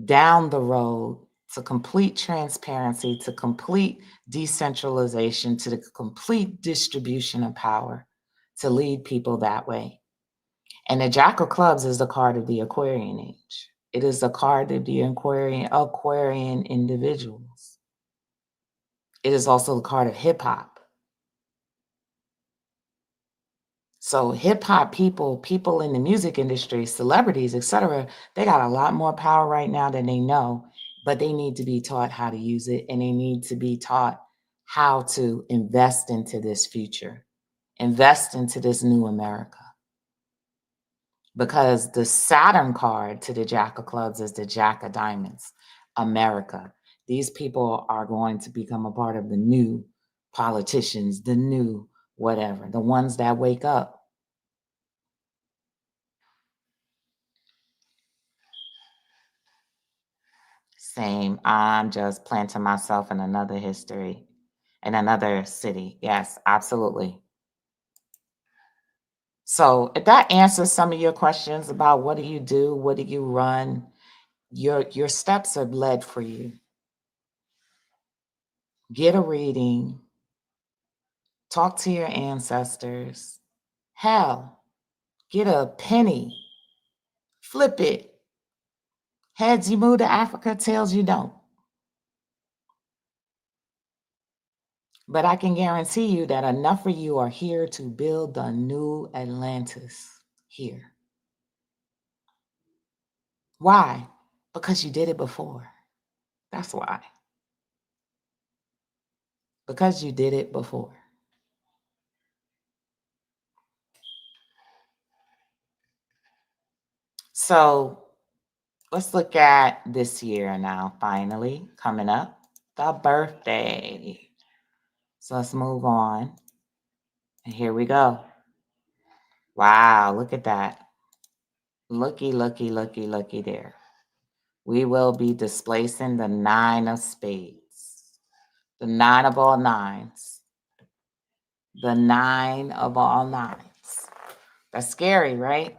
down the road to complete transparency, to complete decentralization, to the complete distribution of power, to lead people that way. And the Jack of Clubs is the card of the Aquarian age. It is the card of the Aquarian individuals. It is also the card of hip hop. So hip hop people in the music industry, celebrities, etc., they got a lot more power right now than they know, but they need to be taught how to use it and they need to be taught how to invest into this future, invest into this new America. Because the Saturn card to the Jack of Clubs is the Jack of Diamonds, America. These people are going to become a part of the new politicians, the new whatever, the ones that wake up. Same. I'm just planting myself in another history, in another city. Yes, absolutely. So if that answers some of your questions about what do you do, what do you run, your steps are led for you. Get a reading, Talk to your ancestors. Hell, get a penny, flip it. Heads, you move to Africa, tails, you don't. But I can guarantee you that enough of you are here to build the new Atlantis here. Why? Because you did it before. That's why. Because you did it before. So let's look at this year now, finally, coming up, the birthday. So let's move on. And here we go. Wow, look at that. Looky, looky, looky, looky there. We will be displacing the 9 of spades, the 9 of all nines, the 9 of all nines. That's scary, right?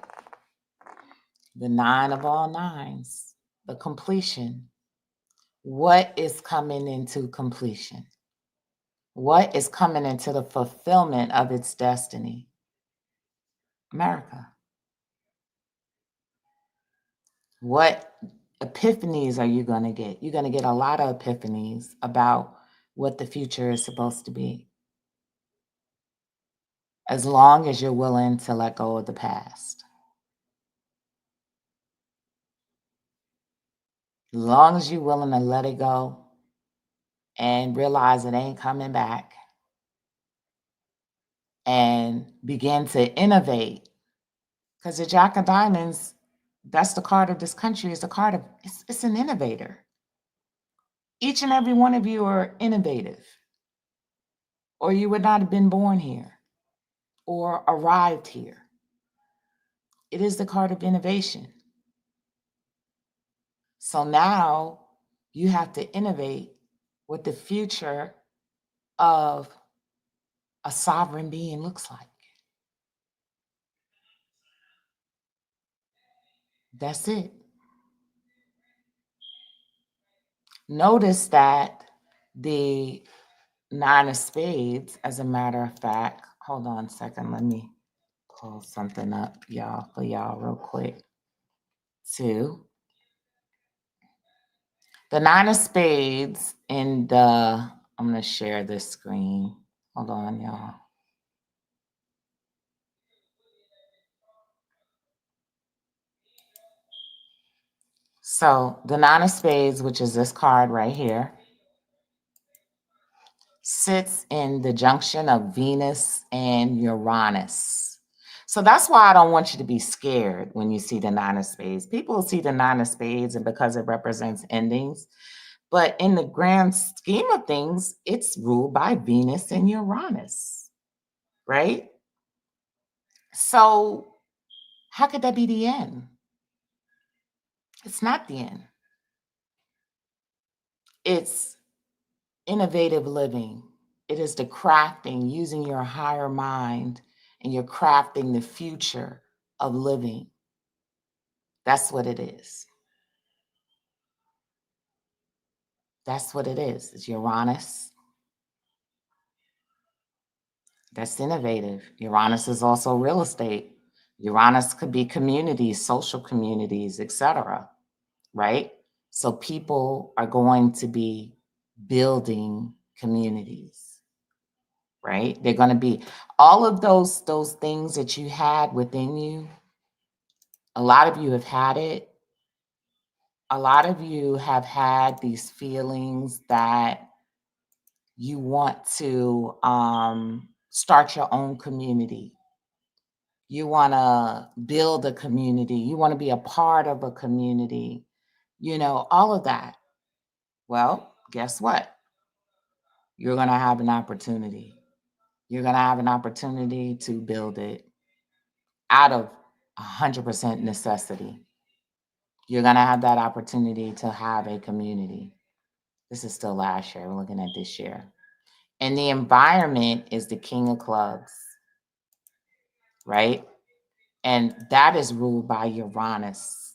The 9 of all nines, the completion. What is coming into completion? What is coming into the fulfillment of its destiny? America. What epiphanies are you going to get? You're going to get a lot of epiphanies about what the future is supposed to be, as long as you're willing to let go of the past. As long as you're willing to let it go and realize it ain't coming back and begin to innovate. Because the Jack of Diamonds, that's the card of this country, is the card of, it's an innovator. Each and every one of you are innovative, or you would not have been born here or arrived here. It is the card of innovation. So now you have to innovate what the future of a sovereign being looks like. That's it. Notice that the 9 of spades, as a matter of fact, hold on a second, let me pull something up, y'all, for y'all real quick, too. The 9 of spades in the, I'm going to share this screen. Hold on, y'all. So the 9 of spades, which is this card right here, sits in the junction of Venus and Uranus. So that's why I don't want you to be scared when you see the 9 of spades. People see the 9 of spades and because it represents endings. But in the grand scheme of things, it's ruled by Venus and Uranus, right? So how could that be the end? It's not the end. It's innovative living. It is the crafting, using your higher mind, and you're crafting the future of living. That's what it is. That's what it is. It's Uranus. That's innovative. Uranus is also real estate. Uranus could be communities, social communities, etc. Right? So people are going to be building communities, right? They're going to be all of those things that you had within you. A lot of you have had it. A lot of you have had these feelings that you want to start your own community. You want to build a community. You want to be a part of a community, all of that. Well, guess what? You're going to have an opportunity. You're going to have an opportunity to build it out of 100% necessity. You're going to have that opportunity to have a community. This is still last year. We're looking at this year. And the environment is the King of Clubs, right? And that is ruled by Uranus.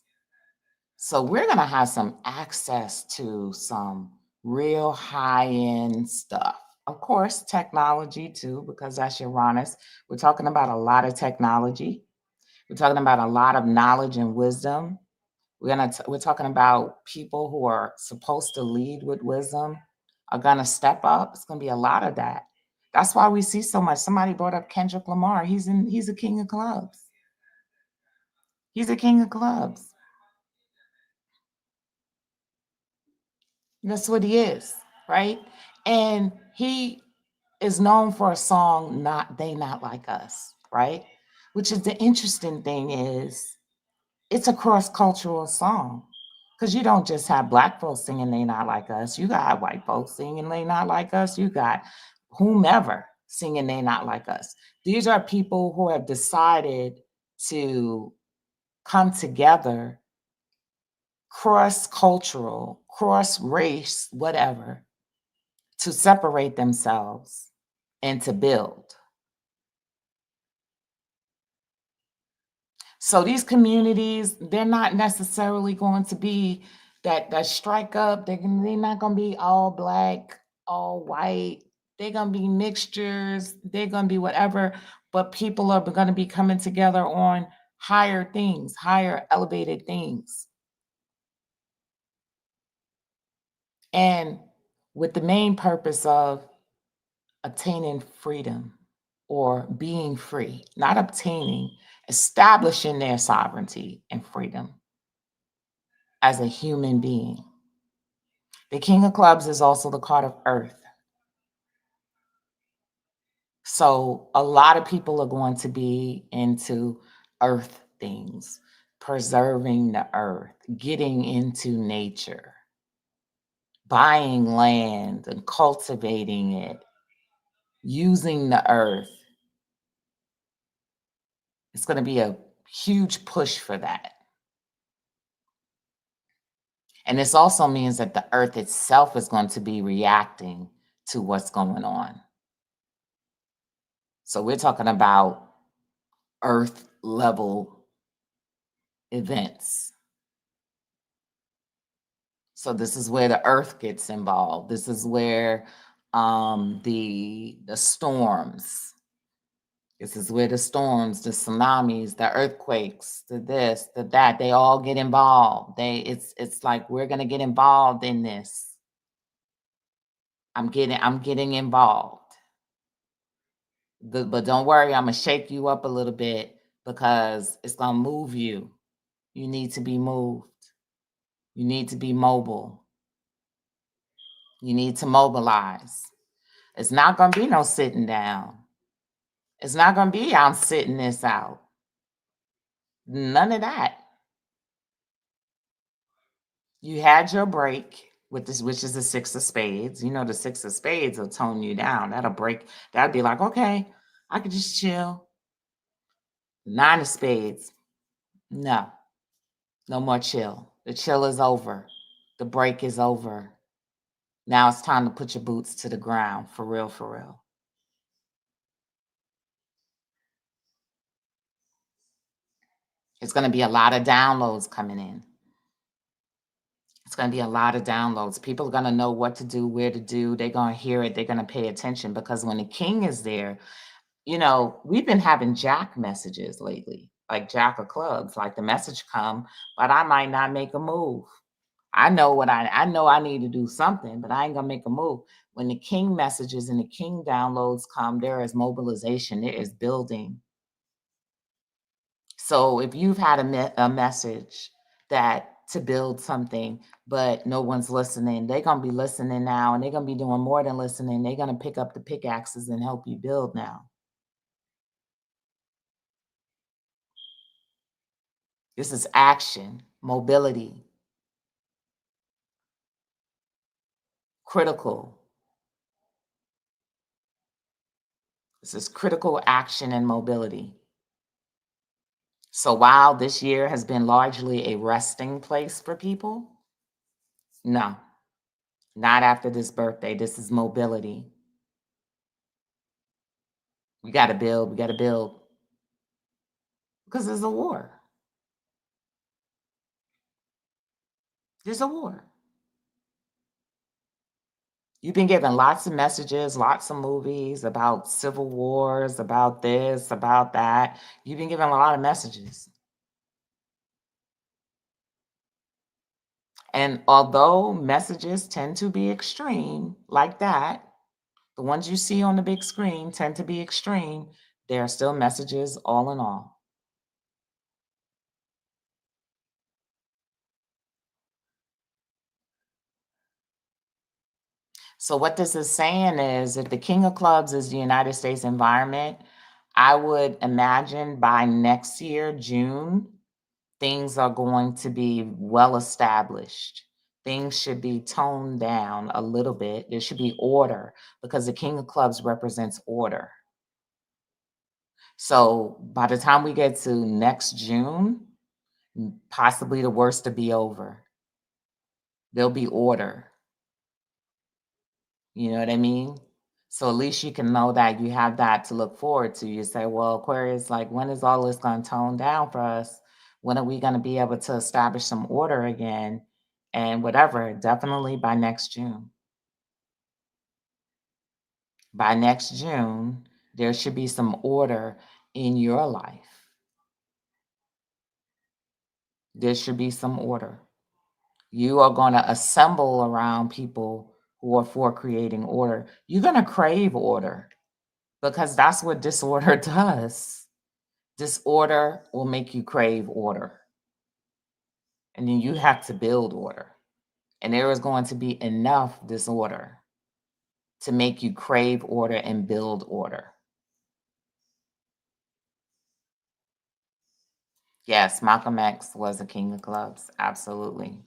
So we're going to have some access to some real high-end stuff. Of course, technology too, because that's Uranus. We're talking about a lot of technology. We're talking about a lot of knowledge and wisdom. We're talking about people who are supposed to lead with wisdom are gonna step up. It's gonna be a lot of that. That's why we see so much. Somebody brought up Kendrick Lamar. He's a king of clubs. He's a king of clubs. That's what he is, right? And he is known for a song, Not They Not Like Us, right? Which is the interesting thing is it's a cross-cultural song. Because you don't just have black folks singing They Not Like Us. You got white folks singing They Not Like Us. You got whomever singing They Not Like Us. These are people who have decided to come together, cross-cultural, cross-race, whatever, to separate themselves and to build. So these communities, they're not necessarily going to be that strike up. They're not going to be all black, all white. They're going to be mixtures. They're going to be whatever. But people are going to be coming together on higher things, higher elevated things, and with the main purpose of attaining freedom or being free, not obtaining, establishing their sovereignty and freedom as a human being. The King of Clubs is also the card of Earth. So a lot of people are going to be into Earth things, preserving the Earth, getting into nature, buying land and cultivating it, using the Earth. It's going to be a huge push for that. And this also means that the Earth itself is going to be reacting to what's going on. So we're talking about Earth level events. So this is where the Earth gets involved. This is where the storms. This is where the storms, the tsunamis, the earthquakes, the this, the that, they all get involved. It's like we're gonna get involved in this. I'm getting involved. But don't worry, I'm gonna shake you up a little bit because it's gonna move you. You need to be moved. You need to be mobile. You need to mobilize. It's not gonna be no sitting down. It's not gonna be I'm sitting this out. None of that. You had your break with this, which is the six of spades. You know, the six of spades will tone you down. That'll break. That'll be like, okay, I could just chill. Nine of spades. No, no more chill. The chill is over. The break is over. Now it's time to put your boots to the ground for real, for real. It's going to be a lot of downloads coming in. It's going to be a lot of downloads. People are going to know what to do, where to do. They're going to hear it. They're going to pay attention because when the king is there, you know, we've been having jack messages lately, like jack of clubs, like the message come, but I might not make a move. I know I need to do something, but I ain't gonna make a move. When the king messages and the king downloads come, there is mobilization, there is building. So if you've had a message that to build something, but no one's listening, they're gonna be listening now, and they're gonna be doing more than listening. They're gonna pick up the pickaxes and help you build now. This is action, mobility, critical. This is critical action and mobility. So while this year has been largely a resting place for people, no, not after this birthday. This is mobility. We got to build. We got to build because there's a war. There's a war. You've been given lots of messages, lots of movies about civil wars, about this, about that. You've been given a lot of messages. And although messages tend to be extreme like that, the ones you see on the big screen tend to be extreme, they are still messages all in all. So what this is saying is if the King of Clubs is the United States environment, I would imagine by next year, June, things are going to be well established. Things should be toned down a little bit. There should be order because the King of Clubs represents order. So by the time we get to next June, possibly the worst to be over. There'll be order. You know what I mean? So at least you can know that you have that to look forward to. You say, well, Aquarius, like, when is all this going to tone down for us? When are we going to be able to establish some order again? And whatever, definitely by next June. By next June, there should be some order in your life. There should be some order. You are going to assemble around people who are for creating order. You're going to crave order because that's what disorder does. Disorder will make you crave order. And then you have to build order. And there is going to be enough disorder to make you crave order and build order. Yes, Malcolm X was a king of clubs. Absolutely.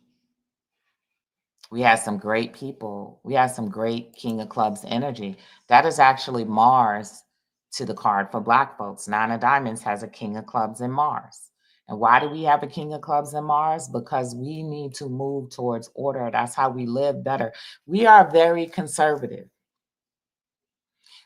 We had some great people. We had some great King of Clubs energy. That is actually Mars to the card for Black folks. Nine of Diamonds has a King of Clubs in Mars. And why do we have a King of Clubs in Mars? Because we need to move towards order. That's how we live better. We are very conservative.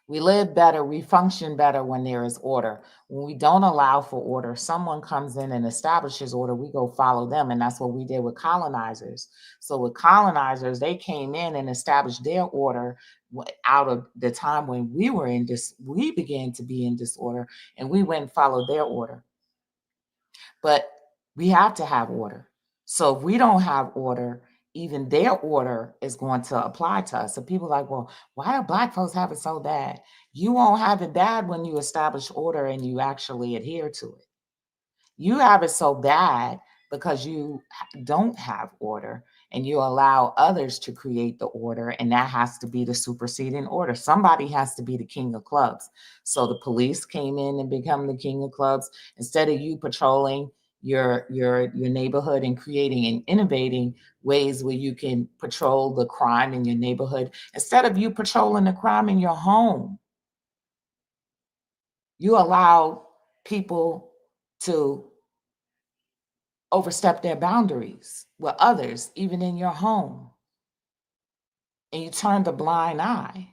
We live better, we function better when there is order. When we don't allow for order, someone comes in and establishes order, we go follow them. And that's what we did with colonizers. So with colonizers, they came in and established their order out of the time when we were in this, we began to be in disorder, and we went and followed their order. But we have to have order. So if we don't have order, even their order is going to apply to us. So people are like, well, why do Black folks have it so bad? You won't have it bad when you establish order and you actually adhere to it. You have it so bad because you don't have order and you allow others to create the order, and that has to be the superseding order. Somebody has to be the king of clubs. So the police came in and become the king of clubs. Instead of you patrolling your neighborhood and creating and innovating ways where you can patrol the crime in your neighborhood, instead of you patrolling the crime in your home, you allow people to overstep their boundaries with others, even in your home, and you turn the blind eye.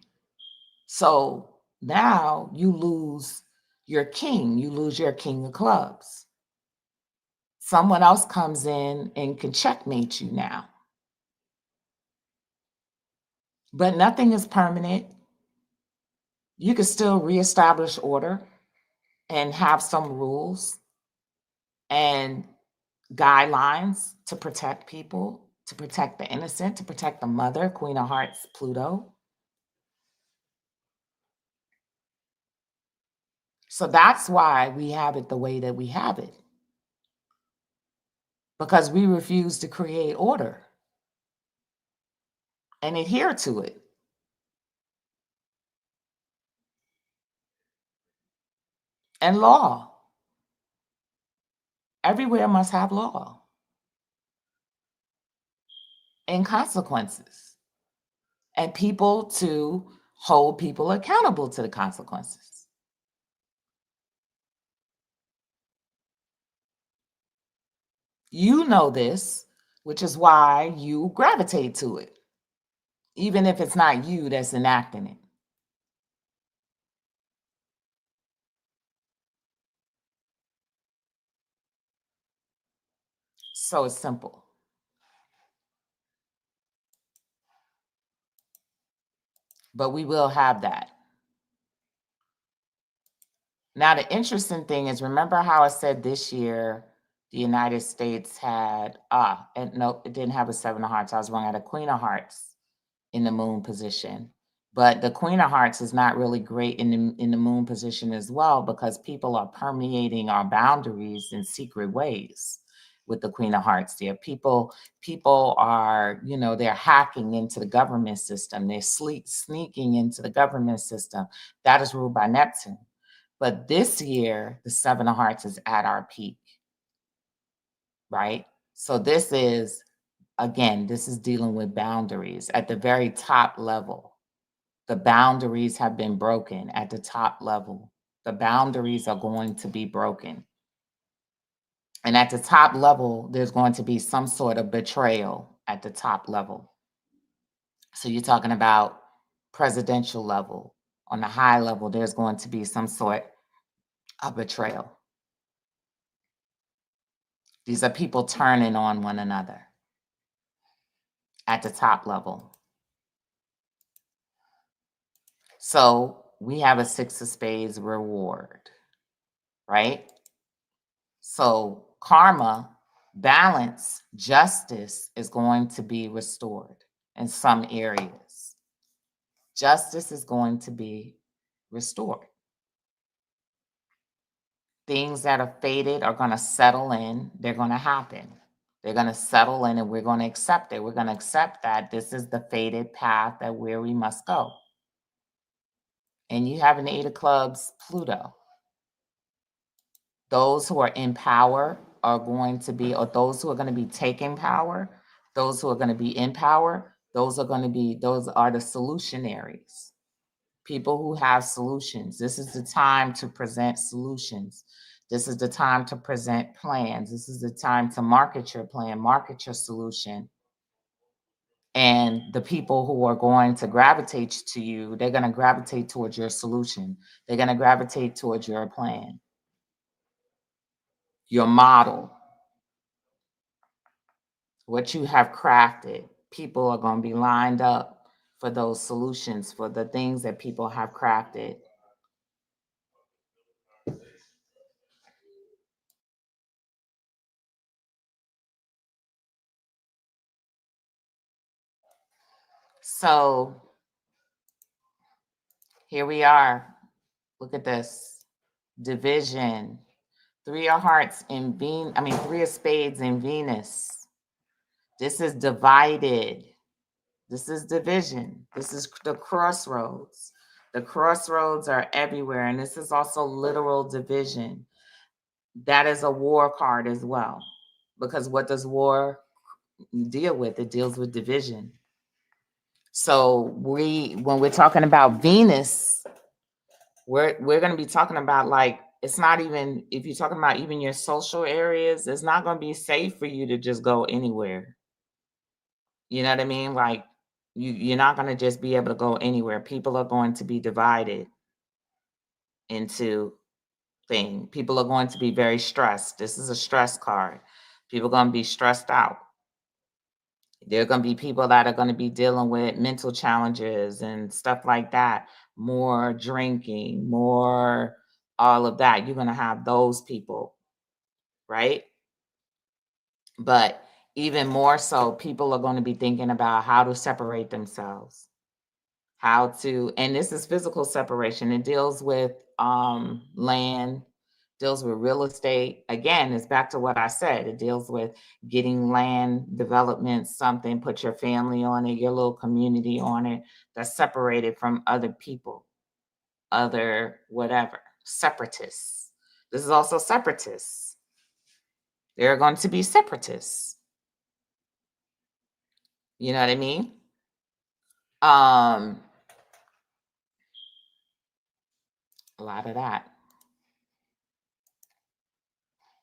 So now you lose your king, you lose your king of clubs. Someone else comes in and can checkmate you now. But nothing is permanent. You can still reestablish order and have some rules and guidelines to protect people, to protect the innocent, to protect the mother, Queen of Hearts, Pluto. So that's why we have it the way that we have it, because we refuse to create order and adhere to it. And law, everywhere must have law and consequences, and people to hold people accountable to the consequences. You know this, which is why you gravitate to it, even if it's not you that's enacting it. So it's simple. but we will have that. Now, the interesting thing is, remember how I said this year the United States had, and nope, it didn't have a seven of hearts. I was wrong. It had a queen of hearts in the moon position. But the queen of hearts is not really great in the moon position as well, because people are permeating our boundaries in secret ways with the queen of hearts there. People are, they're hacking into the government system. They're sneaking into the government system. That is ruled by Neptune. But this year, the seven of hearts is at our peak, right? So this is, again, this is dealing with boundaries at the very top level. The boundaries have been broken at the top level. The boundaries are going to be broken. And at the top level, there's going to be some sort of betrayal at the top level. So you're talking about presidential level. On the high level, there's going to be some sort of betrayal. These are people turning on one another at the top level. So we have a six of spades reward, right? So karma, balance, justice is going to be restored in some areas. Justice is going to be restored. Things that are fated are going to settle in. They're going to happen. They're going to settle in, and we're going to accept it. We're going to accept that this is the fated path that where we must go. And you have an eight of clubs, Pluto. Those who are in power are going to be, or those who are going to be taking power, those who are going to be in power, those are the solutionaries. People who have solutions. This is the time to present solutions. This is the time to present plans. This is the time to market your plan, market your solution. And the people who are going to gravitate to you, they're going to gravitate towards your solution. They're going to gravitate towards your plan, your model, what you have crafted. People are going to be lined up for those solutions, for the things that people have crafted. So here we are. Look at this division. Three of hearts in Venus. Three of spades in Venus. This is divided. This is division. This is the crossroads. The crossroads are everywhere. And this is also literal division. That is a war card as well. Because what does war deal with? It deals with division. So when we're talking about Venus, we're going to be talking about, like, it's not even, if you're talking about even your social areas, it's not going to be safe for you to just go anywhere. You know what I mean? Like, you're not going to just be able to go anywhere. People are going to be divided into things. People are going to be very stressed. This is a stress card. People are going to be stressed out. There are going to be people that are going to be dealing with mental challenges and stuff like that. More drinking, more all of that. You're going to have those people, right? But even more so, people are going to be thinking about how to separate themselves. And this is physical separation. It deals with land, deals with real estate. Again, it's back to what I said. It deals with getting land, development, something, put your family on it, your little community on it, that's separated from other people, other whatever, separatists. This is also separatists. There are going to be separatists. You know what I mean? A lot of that.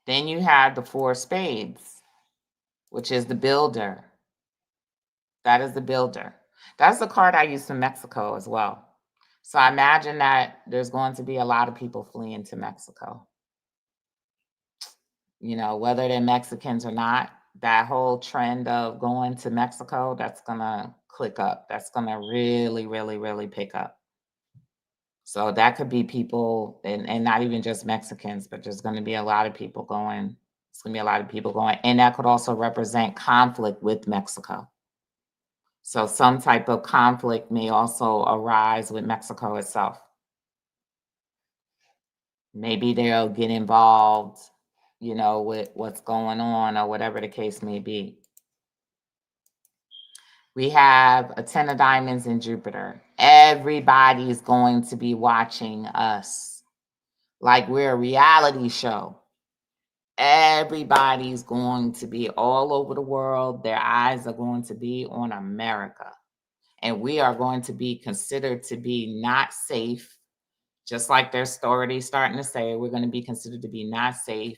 Then you have the four of spades, which is the builder. That is the builder. That's the card I use from Mexico as well. So I imagine that there's going to be a lot of people fleeing to Mexico. Whether they're Mexicans or not, that whole trend of going to Mexico, that's going to click up. That's going to really, really, really pick up. So that could be people, and not even just Mexicans, but there's going to be a lot of people going. It's going to be a lot of people going. And that could also represent conflict with Mexico. So some type of conflict may also arise with Mexico itself. Maybe they'll get involved, with what's going on or whatever the case may be. We have a 10 of diamonds in Jupiter. Everybody's going to be watching us like we're a reality show. Everybody's going to be all over the world. Their eyes are going to be on America. And we are going to be considered to be not safe, just like they're already starting to say, we're going to be considered to be not safe.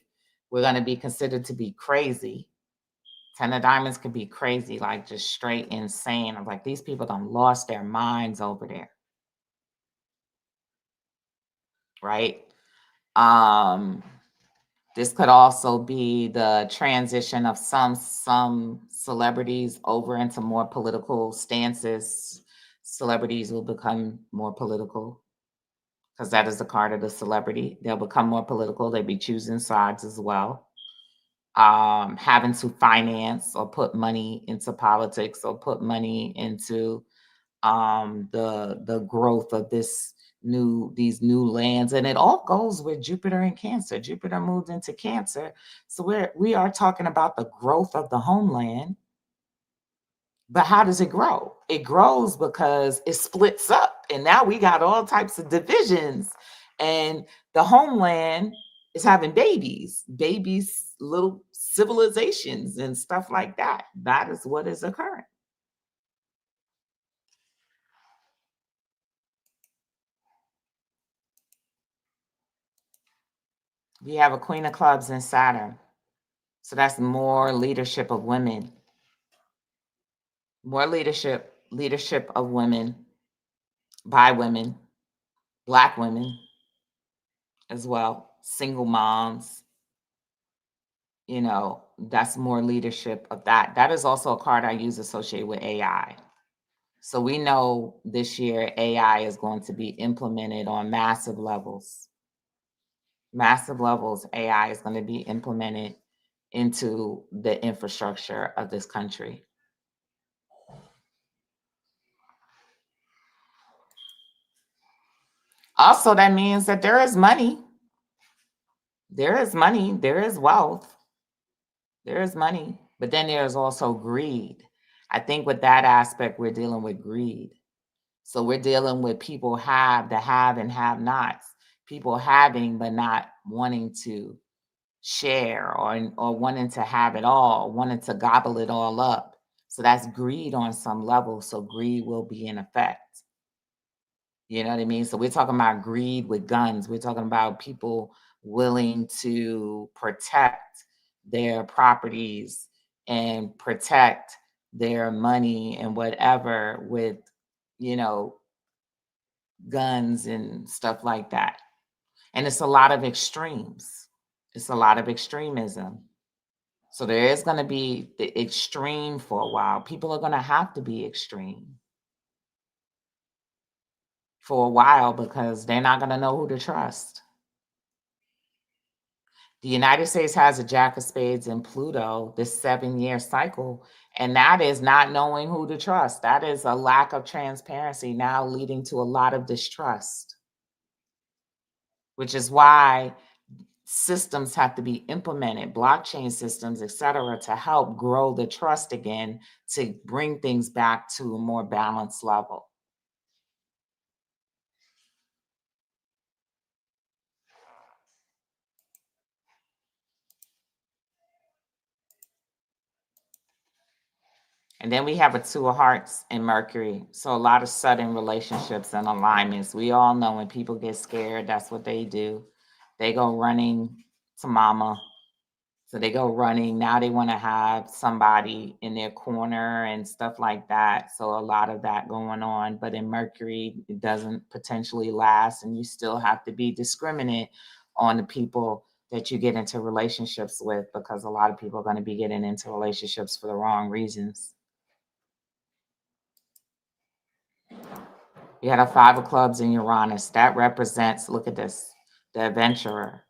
We're going to be considered to be crazy. 10 of diamonds could be crazy, like just straight insane. I'm like, these people done lost their minds over there. Right? This could also be the transition of some celebrities over into more political stances. Celebrities will become more political because that is a card of the celebrity. They'll become more political. They'll be choosing sides as well. Having to finance or put money into politics or put money into the growth of these new lands. And it all goes with Jupiter and Cancer. Jupiter moved into Cancer. So we are talking about the growth of the homeland. But how does it grow? It grows because it splits up. And now we got all types of divisions. And the homeland is having babies, little civilizations and stuff like that. That is what is occurring. We have a Queen of Clubs in Saturn. So that's more leadership of women. More leadership of women, by women, Black women as well, single moms. That's more leadership of that. That is also a card I use associated with AI. So we know this year AI is going to be implemented on massive levels. Massive levels, AI is going to be implemented into the infrastructure of this country. Also, that means that there is money. There is money. There is wealth. There is money. But then there's also greed. I think with that aspect, we're dealing with greed. So we're dealing with people the have and have nots. People having but not wanting to share or wanting to have it all, wanting to gobble it all up. So that's greed on some level. So greed will be in effect. You know what I mean? So we're talking about greed with guns. We're talking about people willing to protect their properties and protect their money and whatever with, you know, guns and stuff like that. And it's a lot of extremes. It's a lot of extremism. So there is going to be the extreme for a while. People are going to have to be extreme for a while because they're not going to know who to trust. The United States has a Jack of Spades in Pluto, this 7-year cycle, and that is not knowing who to trust. That is a lack of transparency now leading to a lot of distrust, which is why systems have to be implemented, blockchain systems, et cetera, to help grow the trust again, to bring things back to a more balanced level. And then we have a Two of Hearts in Mercury. So a lot of sudden relationships and alignments. We all know when people get scared, that's what they do. They go running to mama. So they go running. Now they want to have somebody in their corner and stuff like that. So a lot of that going on. But in Mercury, it doesn't potentially last. And you still have to be discriminate on the people that you get into relationships with, because a lot of people are going to be getting into relationships for the wrong reasons. You had a five of clubs in Uranus. That represents, look at this, the adventurer.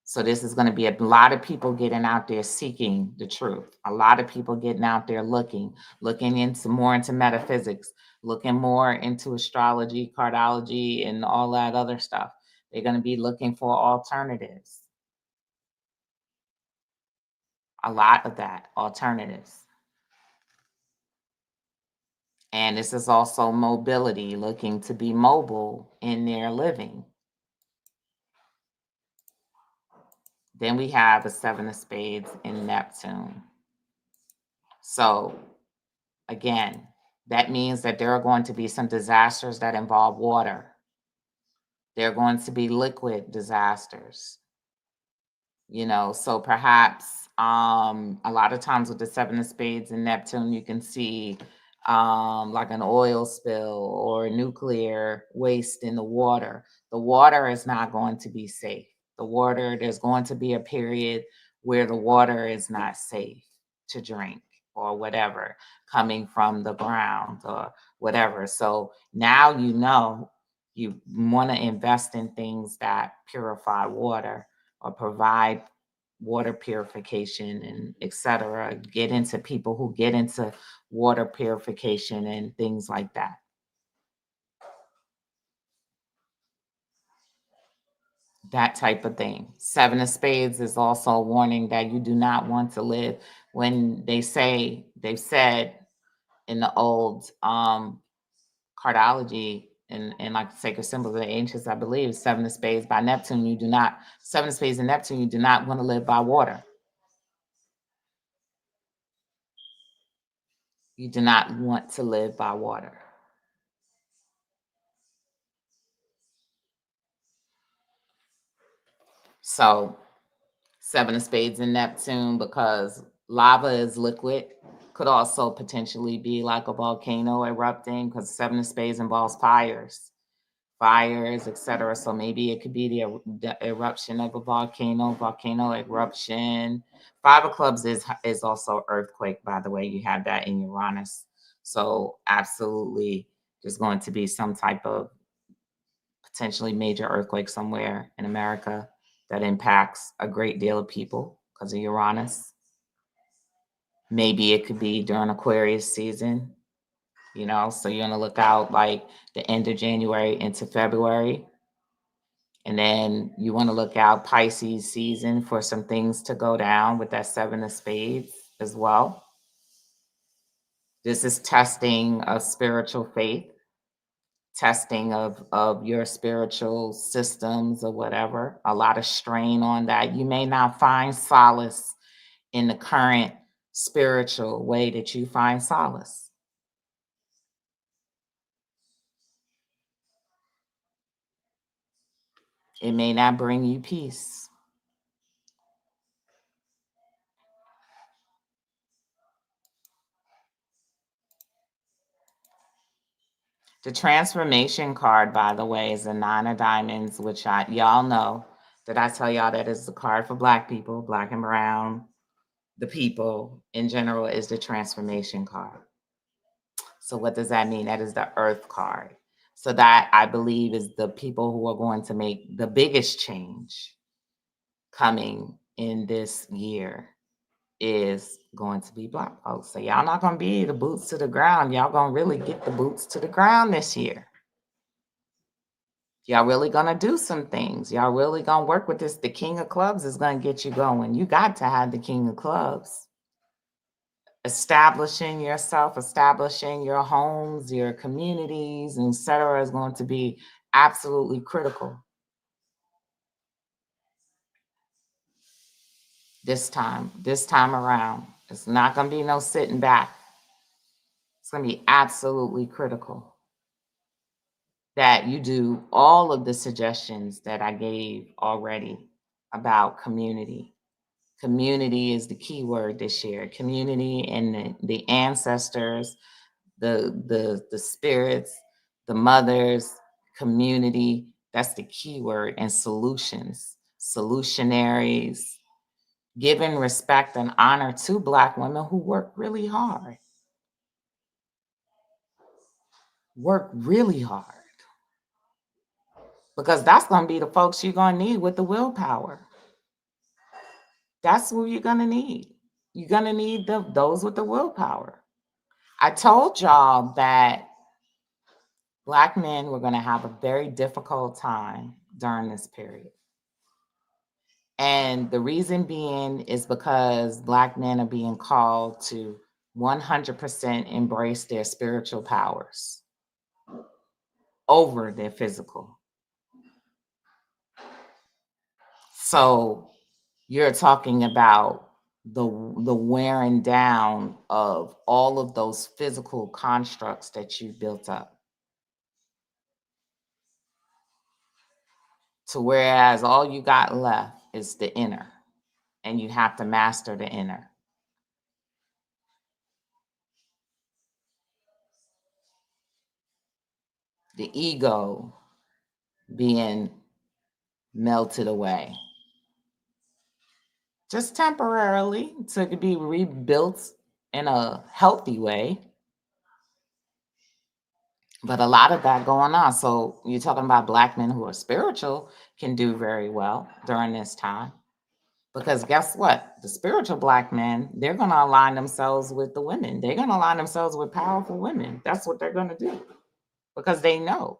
So this is going to be a lot of people getting out there seeking the truth. A lot of people getting out there looking into more into metaphysics, looking more into astrology, cardiology, and all that other stuff. They're going to be looking for alternatives. A lot of that, alternatives. And this is also mobility, looking to be mobile in their living. Then we have the seven of spades in Neptune. So again, that means that there are going to be some disasters that involve water. There are going to be liquid disasters. So perhaps a lot of times with the seven of spades and Neptune, you can see like an oil spill or nuclear waste in the water. The water is not going to be safe. There's going to be a period where the water is not safe to drink or whatever, coming from the ground or whatever. So now you want to invest in things that purify water or provide water purification and etc. Get into people who get into water purification and things like that. That type of thing. Seven of spades is also a warning that you do not want to live when they've said in the old cardology and like the sacred symbols of the ancients, I believe, seven of spades by Neptune, seven of spades in Neptune, you do not want to live by water. You do not want to live by water. So, seven of spades in Neptune, because lava is liquid, could also potentially be like a volcano erupting, because seven of spades involves fires, etc. So maybe it could be the eruption of a volcano eruption. Five of clubs is also earthquake, by the way. You have that in Uranus. So absolutely, there's going to be some type of potentially major earthquake somewhere in America that impacts a great deal of people because of Uranus. Maybe it could be during Aquarius season, so you're going to look out like the end of January into February. And then you want to look out Pisces season for some things to go down with that seven of spades as well. This is testing of spiritual faith, testing of your spiritual systems or whatever. A lot of strain on that. You may not find solace in the current spiritual way that you find solace. It may not bring you peace. The transformation card, by the way, is a nine of diamonds, which y'all know that I tell y'all that is the card for Black people, Black and brown, the people in general, is the transformation card. So what does that mean? That is the earth card. So that, I believe, is the people who are going to make the biggest change coming in this year is going to be Black folks. So y'all not going to be the boots to the ground. Y'all going to really get the boots to the ground this year. Y'all really going to do some things. Y'all really going to work with this. The King of Clubs is going to get you going. You got to have the King of Clubs. Establishing yourself, establishing your homes, your communities, etc. is going to be absolutely critical this time around. It's not going to be no sitting back. It's going to be absolutely critical that you do all of the suggestions that I gave already about community. Community is the key word this year. Community and the ancestors, the spirits, the mothers, community. That's the key word. And solutions, solutionaries, giving respect and honor to Black women who work really hard. Work really hard because that's going to be the folks you're going to need with the willpower. That's who you're going to need. You're going to need those with the willpower. I told y'all that Black men were going to have a very difficult time during this period. And the reason being is because Black men are being called to 100% embrace their spiritual powers over their physical. So you're talking about the wearing down of all of those physical constructs that you built up. To whereas all you got left is the inner, and you have to master the inner. The ego being melted away. Just temporarily to be rebuilt in a healthy way. But a lot of that going on. So you're talking about Black men who are spiritual can do very well during this time. Because guess what? The spiritual Black men, they're going to align themselves with the women. They're going to align themselves with powerful women. That's what they're going to do because they know.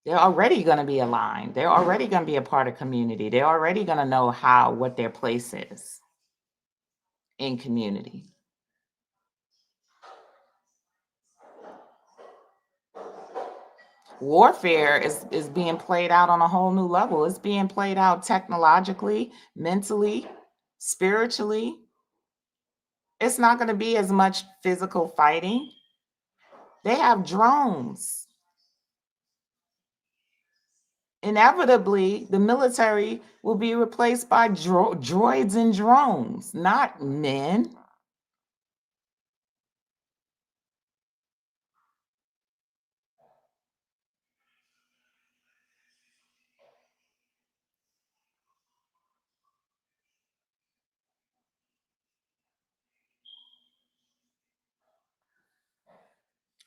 They're already going to be aligned. They're already going to be a part of community. They're already going to know what their place is in community. Warfare is being played out on a whole new level. It's being played out technologically, mentally, spiritually. It's not going to be as much physical fighting. They have drones. Inevitably, the military will be replaced by droids and drones, not men.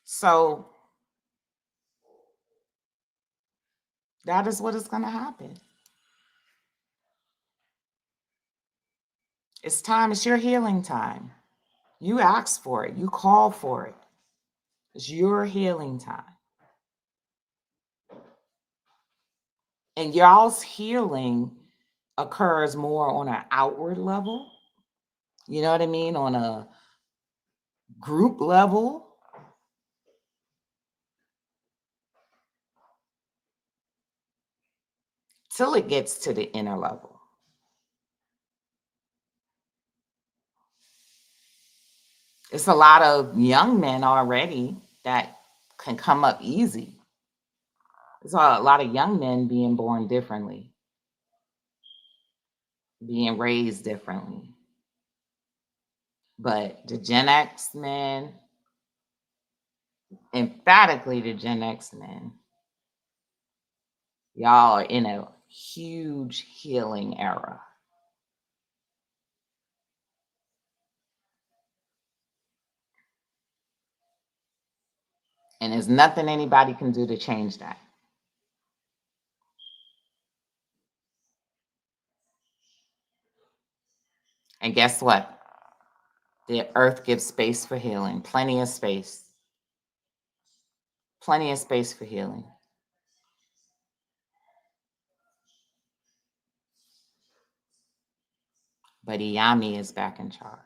So that is what is going to happen. It's time. It's your healing time. You ask for it. You call for it. It's your healing time. And y'all's healing occurs more on an outward level. You know what I mean? On a group level. Till it gets to the inner level. It's a lot of young men already that can come up easy. There's a lot of young men being born differently, being raised differently. But the Gen X men, emphatically the Gen X men, y'all are in a huge healing era. And there's nothing anybody can do to change that. And guess what? The earth gives space for healing, plenty of space. Plenty of space for healing. But Iyami is back in charge.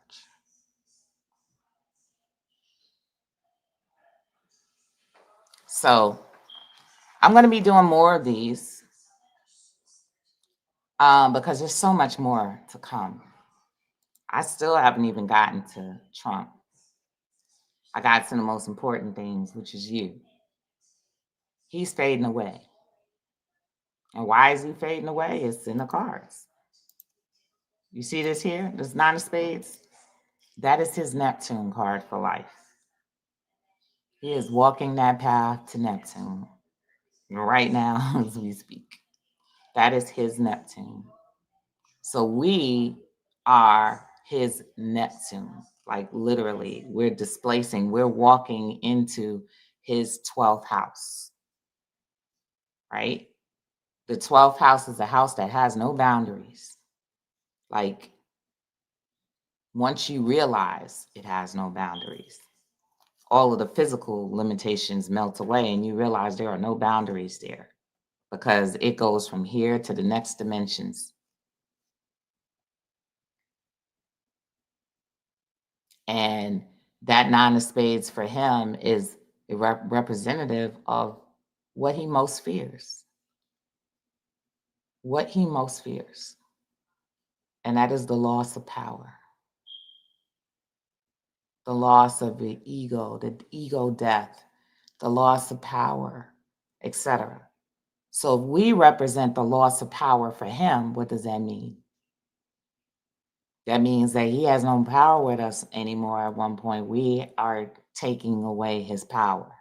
So I'm going to be doing more of these because there's so much more to come. I still haven't even gotten to Trump. I got to the most important things, which is you. He's fading away. And why is he fading away? It's in the cards. You see this here? This nine of spades? That is his Neptune card for life. He is walking that path to Neptune right now as we speak. That is his Neptune. So we are his Neptune. Like literally, we're displacing, we're walking into his 12th house, right? The 12th house is a house that has no boundaries. Like, once you realize it has no boundaries, all of the physical limitations melt away and you realize there are no boundaries there because it goes from here to the next dimensions. And that nine of spades for him is a representative of what he most fears. What he most fears. And that is the loss of power, the loss of the ego death, the loss of power, etc. So if we represent the loss of power for him, what does that mean? That means that he has no power with us anymore. At one point, we are taking away his power.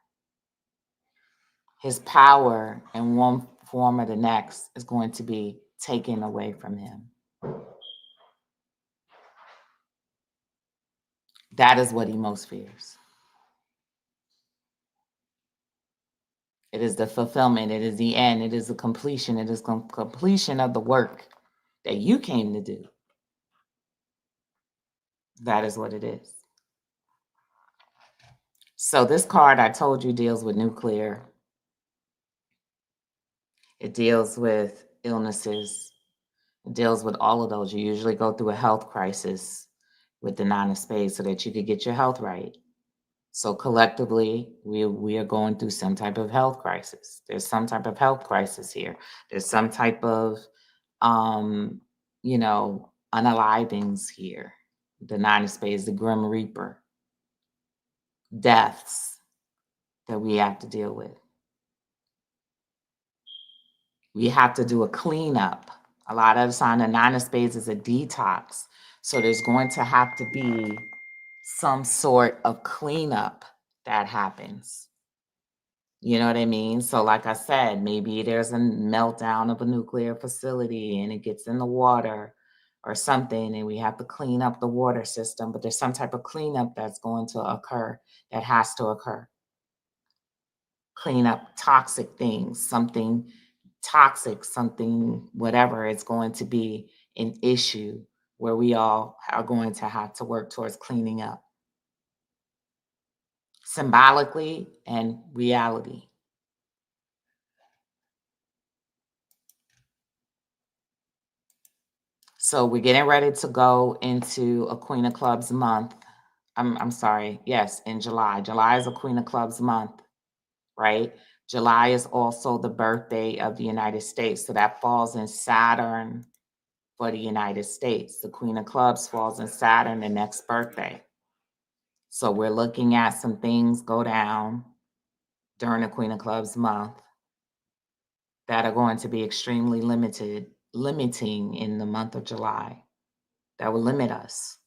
His power in one form or the next is going to be taken away from him. That is what he most fears. It is the fulfillment. It is the end. It is the completion. It is completion of the work that you came to do. That is what it is. So this card I told you deals with nuclear. It deals with illnesses. It deals with all of those. You usually go through a health crisis with the nine of spades so that you could get your health right. So collectively, we are going through some type of health crisis. There's some type of health crisis here. There's some type of, unalivings here. The nine of spades, the grim reaper, deaths that we have to deal with. We have to do a cleanup. A lot of the time, the nine of spades is a detox. So there's going to have to be some sort of cleanup that happens. You know what I mean? So like I said, maybe there's a meltdown of a nuclear facility and it gets in the water or something, and we have to clean up the water system, but there's some type of cleanup that's going to occur, that has to occur. Clean up toxic things, something toxic, something, whatever, it's going to be an issue where we all are going to have to work towards cleaning up symbolically and reality. So we're getting ready to go into a Queen of Clubs month. I'm sorry. Yes, in July. July is a Queen of Clubs month, right? July is also the birthday of the United States. So that falls in Saturn for the United States. The Queen of Clubs falls in Saturn the next birthday. So we're looking at some things go down during the Queen of Clubs month that are going to be extremely limiting in the month of July. That will limit us.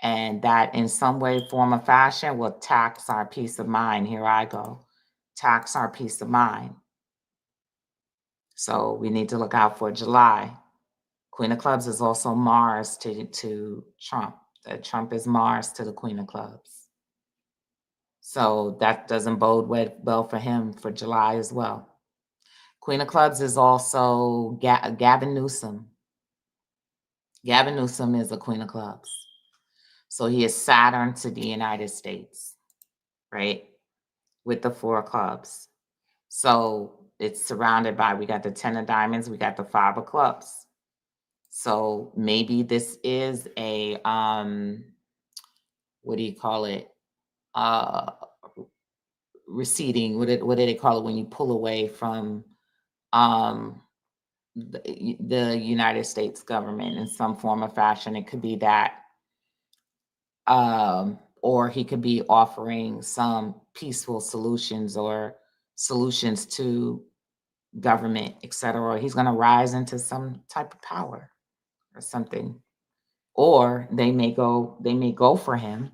And that in some way, form, or fashion will tax our peace of mind. Here I go. Tax our peace of mind. So we need to look out for July. Queen of Clubs is also Mars to Trump. Trump is Mars to the Queen of Clubs. So that doesn't bode well for him for July as well. Queen of Clubs is also Gavin Newsom. Gavin Newsom is a Queen of Clubs. So he is Saturn to the United States, right? With the four of clubs. So it's surrounded by, we got the 10 of diamonds, we got the 5 of clubs. So maybe this is a, what do you call it? Receding, what do they call it when you pull away from the United States government in some form or fashion? It could be that. Or he could be offering some peaceful solutions or solutions to government, etc. Or he's going to rise into some type of power or something. Or they may go for him.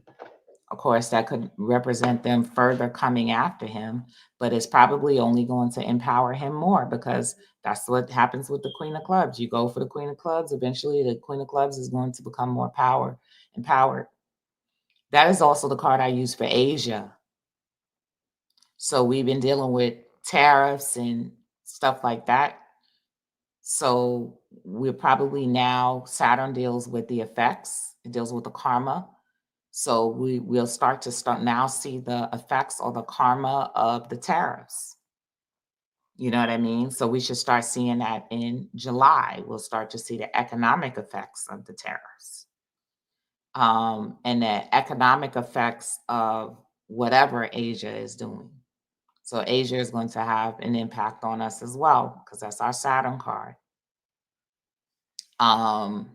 Of course, that could represent them further coming after him, but it's probably only going to empower him more because that's what happens with the Queen of Clubs. You go for the Queen of Clubs, eventually the Queen of Clubs is going to become more empowered. That is also the card I use for Asia. So we've been dealing with tariffs and stuff like that. So we're probably now, Saturn deals with the effects, it deals with the karma. So we'll start now see the effects or the karma of the tariffs. You know what I mean? So we should start seeing that in July. We'll start to see the economic effects of the tariffs. And the economic effects of whatever Asia is doing. So Asia is going to have an impact on us as well, because that's our Saturn card. Um,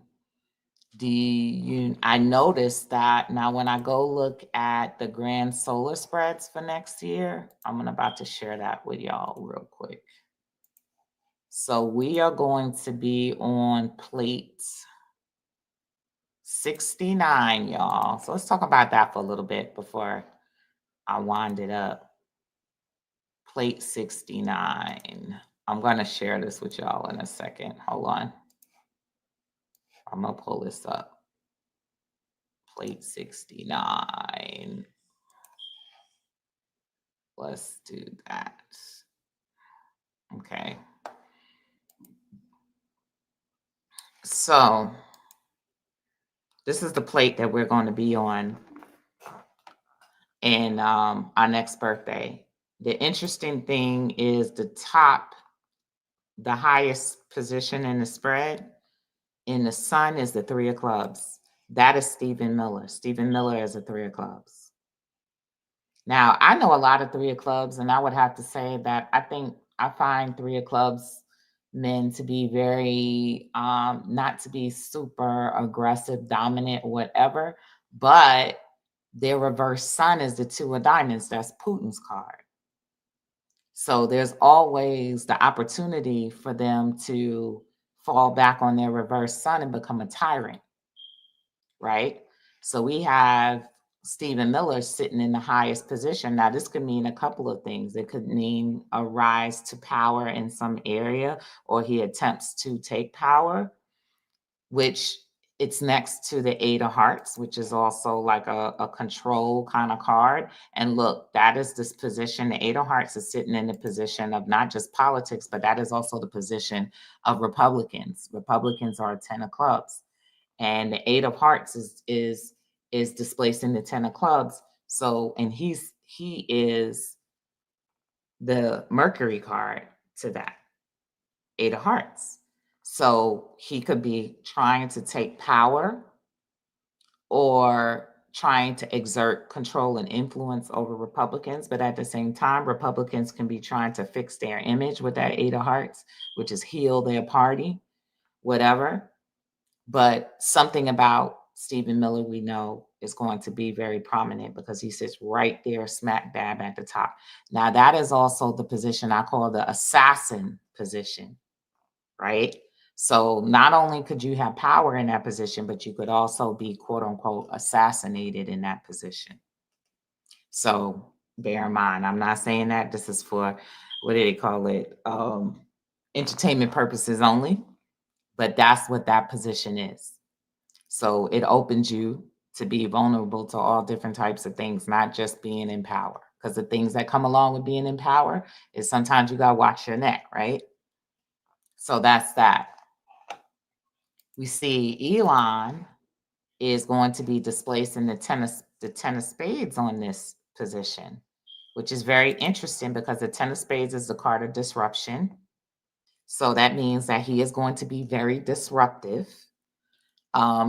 I noticed that now when I go look at the grand solar spreads for next year, I'm about to share that with y'all real quick. So we are going to be on plate 69, y'all. So let's talk about that for a little bit before I wind it up. Plate 69. I'm going to share this with y'all in a second. Hold on. I'm going to pull this up. Plate 69. Let's do that. Okay. So this is the plate that we're going to be on in our next birthday. The interesting thing is the highest position in the spread in the sun is the 3 of clubs. That is Stephen Miller. Stephen Miller is a 3 of clubs. Now, I know a lot of 3 of clubs, and I would have to say that I find 3 of clubs men to be very, not to be super aggressive, dominant, whatever, but their reverse sun is the 2 of diamonds. That's Putin's card. So there's always the opportunity for them to fall back on their reverse sun and become a tyrant, right? So we have Stephen Miller sitting in the highest position. Now, this could mean a couple of things. It could mean a rise to power in some area, or he attempts to take power, which it's next to the 8 of hearts, which is also like a control kind of card. And look, that is this position. The 8 of hearts is sitting in the position of not just politics, but that is also the position of Republicans. Republicans are a 10 of clubs. And the 8 of hearts is displacing the 10 of clubs. So, and he is the Mercury card to that 8 of hearts. So he could be trying to take power or trying to exert control and influence over Republicans. But at the same time, Republicans can be trying to fix their image with that 8 of hearts, which is heal their party, whatever. But something about Stephen Miller, we know, is going to be very prominent because he sits right there, smack dab at the top. Now, that is also the position I call the assassin position, right? So not only could you have power in that position, but you could also be, quote unquote, assassinated in that position. So bear in mind, I'm not saying that this is for, what do they call it? Entertainment purposes only, but that's what that position is. So it opens you to be vulnerable to all different types of things, not just being in power. Because the things that come along with being in power is sometimes you got to watch your neck, right? So that's that. We see Elon is going to be displacing the 10 of spades on this position, which is very interesting because the 10 of spades is the card of disruption. So that means that he is going to be very disruptive.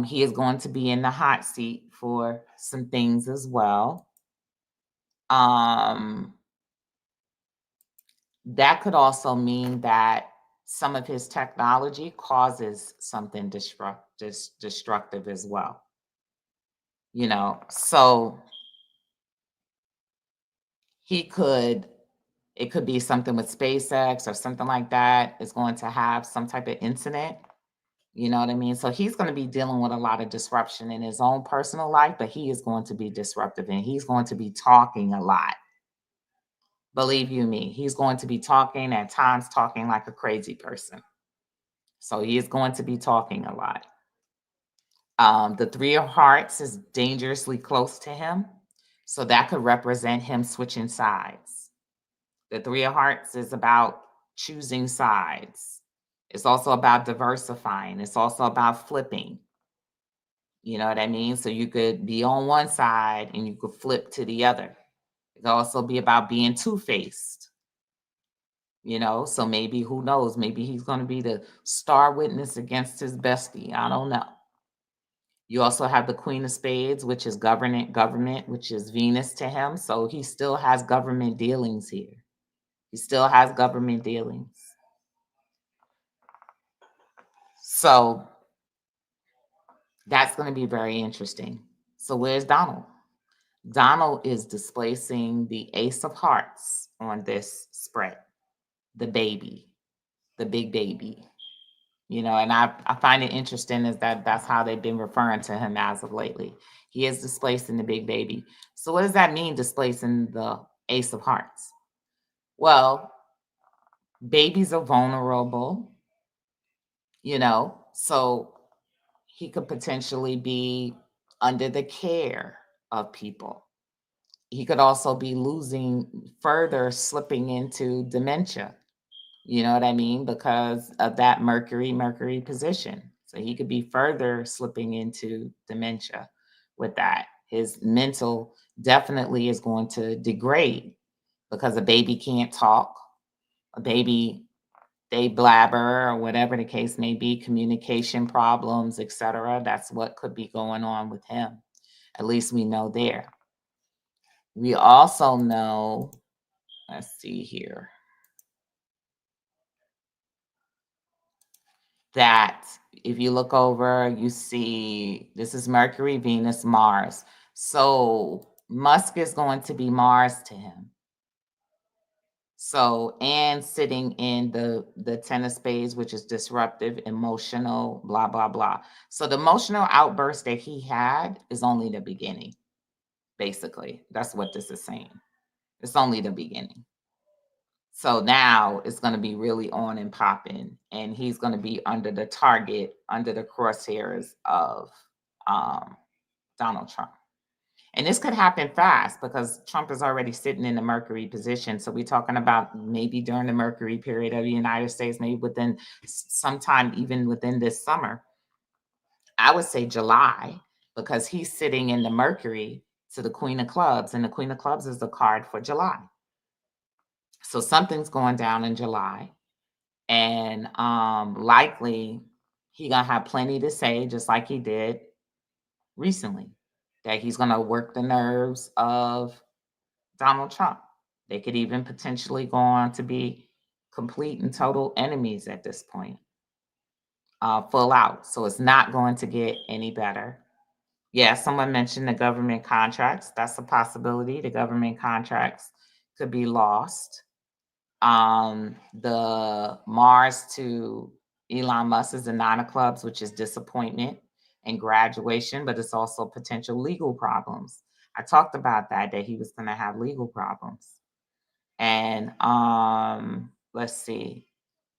He is going to be in the hot seat for some things as well. That could also mean that some of his technology causes something destructive as well. You know, so it could be something with SpaceX or something like that is going to have some type of incident. You know what I mean? So he's going to be dealing with a lot of disruption in his own personal life, but he is going to be disruptive and he's going to be talking a lot. Believe you me, he's going to be talking at times, talking like a crazy person. So he is going to be talking a lot. The Three of Hearts is dangerously close to him. So that could represent him switching sides. The Three of Hearts is about choosing sides. It's also about diversifying. It's also about flipping. You know what I mean? So you could be on one side and you could flip to the other. It could also be about being two-faced. So maybe, who knows, maybe he's going to be the star witness against his bestie. I don't know. You also have the Queen of Spades, which is government, which is Venus to him. So he still has government dealings here. He still has government dealings. So that's going to be very interesting. So where's Donald? Donald is displacing the Ace of Hearts on this spread, the baby, the big baby. And I find it interesting is that that's how they've been referring to him as of lately. He is displacing the big baby. So what does that mean, displacing the Ace of Hearts? Well, babies are vulnerable, so he could potentially be under the care of people. He could also be further slipping into dementia. You know what I mean? Because of that Mercury position. So he could be further slipping into dementia with that. His mental definitely is going to degrade because a baby can't talk. A baby, they blabber or whatever the case may be, communication problems, etc. That's what could be going on with him. At least we know there. We also know, let's see here, that if you look over, you see this is Mercury, Venus, Mars. So Musk is going to be Mars to him. So, and sitting in the Ten of Spades, which is disruptive, emotional, blah, blah, blah. So the emotional outburst that he had is only the beginning, basically. That's what this is saying. It's only the beginning. So now it's going to be really on and popping, and he's going to be under the target, under the crosshairs of Donald Trump. And this could happen fast because Trump is already sitting in the Mercury position. So we're talking about maybe during the Mercury period of the United States, maybe within sometime even within this summer. I would say July, because he's sitting in the Mercury to the Queen of Clubs, and the Queen of Clubs is the card for July. So something's going down in July. And likely he gonna have plenty to say, just like he did recently, that he's gonna work the nerves of Donald Trump. They could even potentially go on to be complete and total enemies at this point, full out. So it's not going to get any better. Yeah, someone mentioned the government contracts. That's a possibility. The government contracts could be lost. The Mars to Elon Musk is the Nine of Clubs, which is disappointment and graduation, but it's also potential legal problems. I talked about that he was going to have legal problems. And let's see.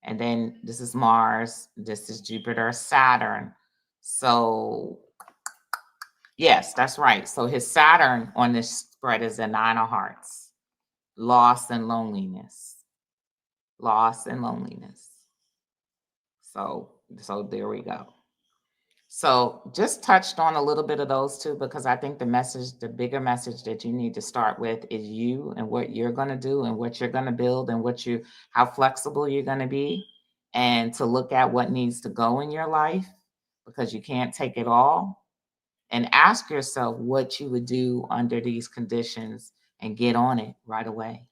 And then this is Mars, this is Jupiter, Saturn. So yes, that's right. So his Saturn on this spread is the Nine of Hearts, loss and loneliness. Loss and loneliness. So there we go. So just touched on a little bit of those two, because I think the bigger message that you need to start with is you and what you're going to do and what you're going to build and how flexible you're going to be, and to look at what needs to go in your life, because you can't take it all, and ask yourself what you would do under these conditions and get on it right away.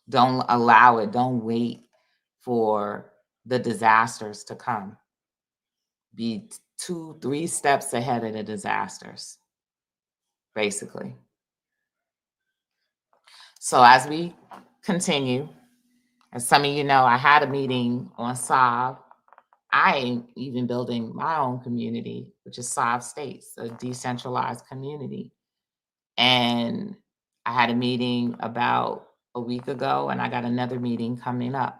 Don't allow it. Don't wait for the disasters to come. Be 2-3 steps ahead of the disasters, basically. So as we continue, as some of you know, I had a meeting on SOV. I am even building my own community, which is SOV States, a decentralized community. And I had a meeting about a week ago, and I got another meeting coming up.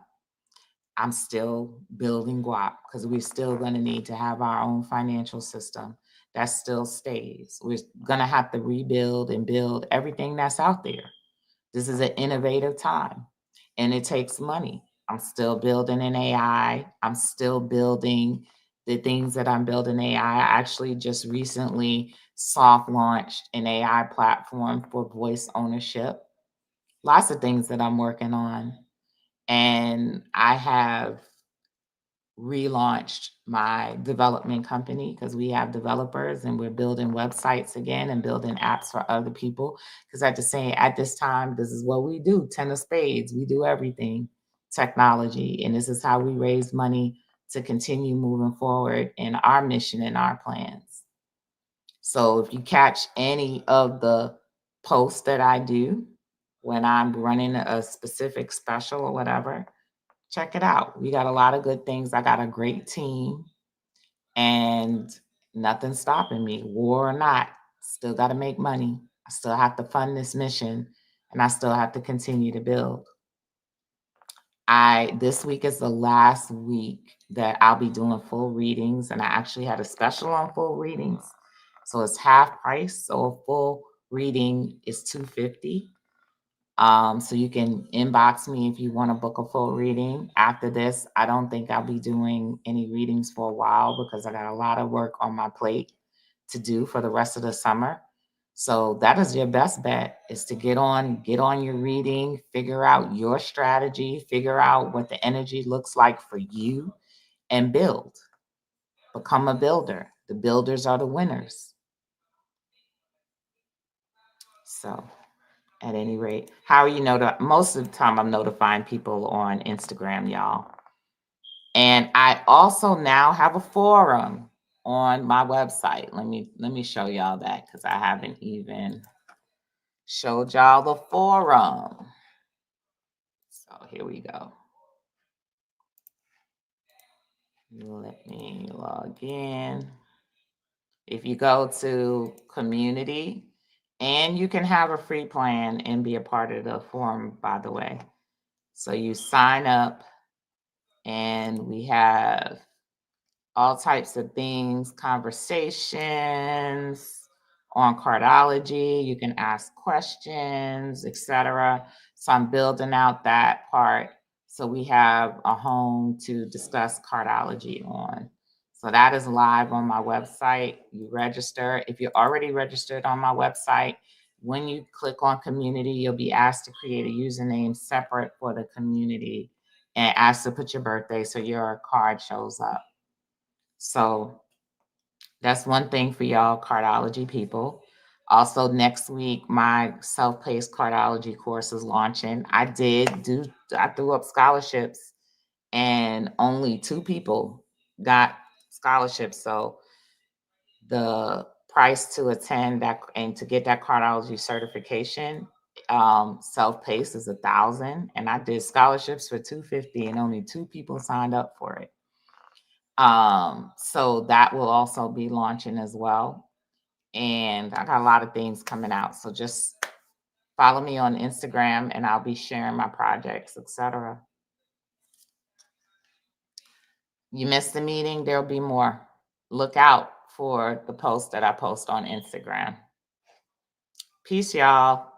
I'm still building guap because we're still going to need to have our own financial system. That still stays. We're going to have to rebuild and build everything that's out there. This is an innovative time and it takes money. I'm still building an AI. I'm still building the things that I'm building AI. I actually just recently soft launched an AI platform for voice ownership. Lots of things that I'm working on. And I have relaunched my development company because we have developers and we're building websites again and building apps for other people. Because at this time, this is what we do. 10 of spades, we do everything technology. And this is how we raise money to continue moving forward in our mission and our plans. So if you catch any of the posts that I do when I'm running a specific special or whatever, check it out. We got a lot of good things. I got a great team and nothing's stopping me, war or not. Still got to make money. I still have to fund this mission and I still have to continue to build. This week is the last week that I'll be doing full readings, and I actually had a special on full readings. So it's half price. So a full reading is $250. So you can inbox me if you want to book a full reading. After this, I don't think I'll be doing any readings for a while because I got a lot of work on my plate to do for the rest of the summer. So that is your best bet, is to get on your reading, figure out your strategy, figure out what the energy looks like for you, and build. Become a builder. The builders are the winners. So at any rate, how are you most of the time I'm notifying people on Instagram, y'all. And I also now have a forum on my website. Let me show y'all that because I haven't even showed y'all the forum. So here we go. Let me log in. If you go to community, and you can have a free plan and be a part of the forum, by the way. So you sign up and we have all types of things, conversations on cardology. You can ask questions, etc. So I'm building out that part. So we have a home to discuss cardology on. So that is live on my website. You register. If you're already registered on my website, when you click on community, you'll be asked to create a username separate for the community and asked to put your birthday so your card shows up. So that's one thing for y'all cardology people. Also, next week, my self-paced cardology course is launching. I threw up scholarships and only 2 people got scholarships. So the price to attend that and to get that cardology certification, self-paced is $1,000. And I did scholarships for $250 and only 2 people signed up for it. So that will also be launching as well. And I got a lot of things coming out. So just follow me on Instagram and I'll be sharing my projects, etc. You missed the meeting, there'll be more. Look out for the post that I post on Instagram. Peace, y'all.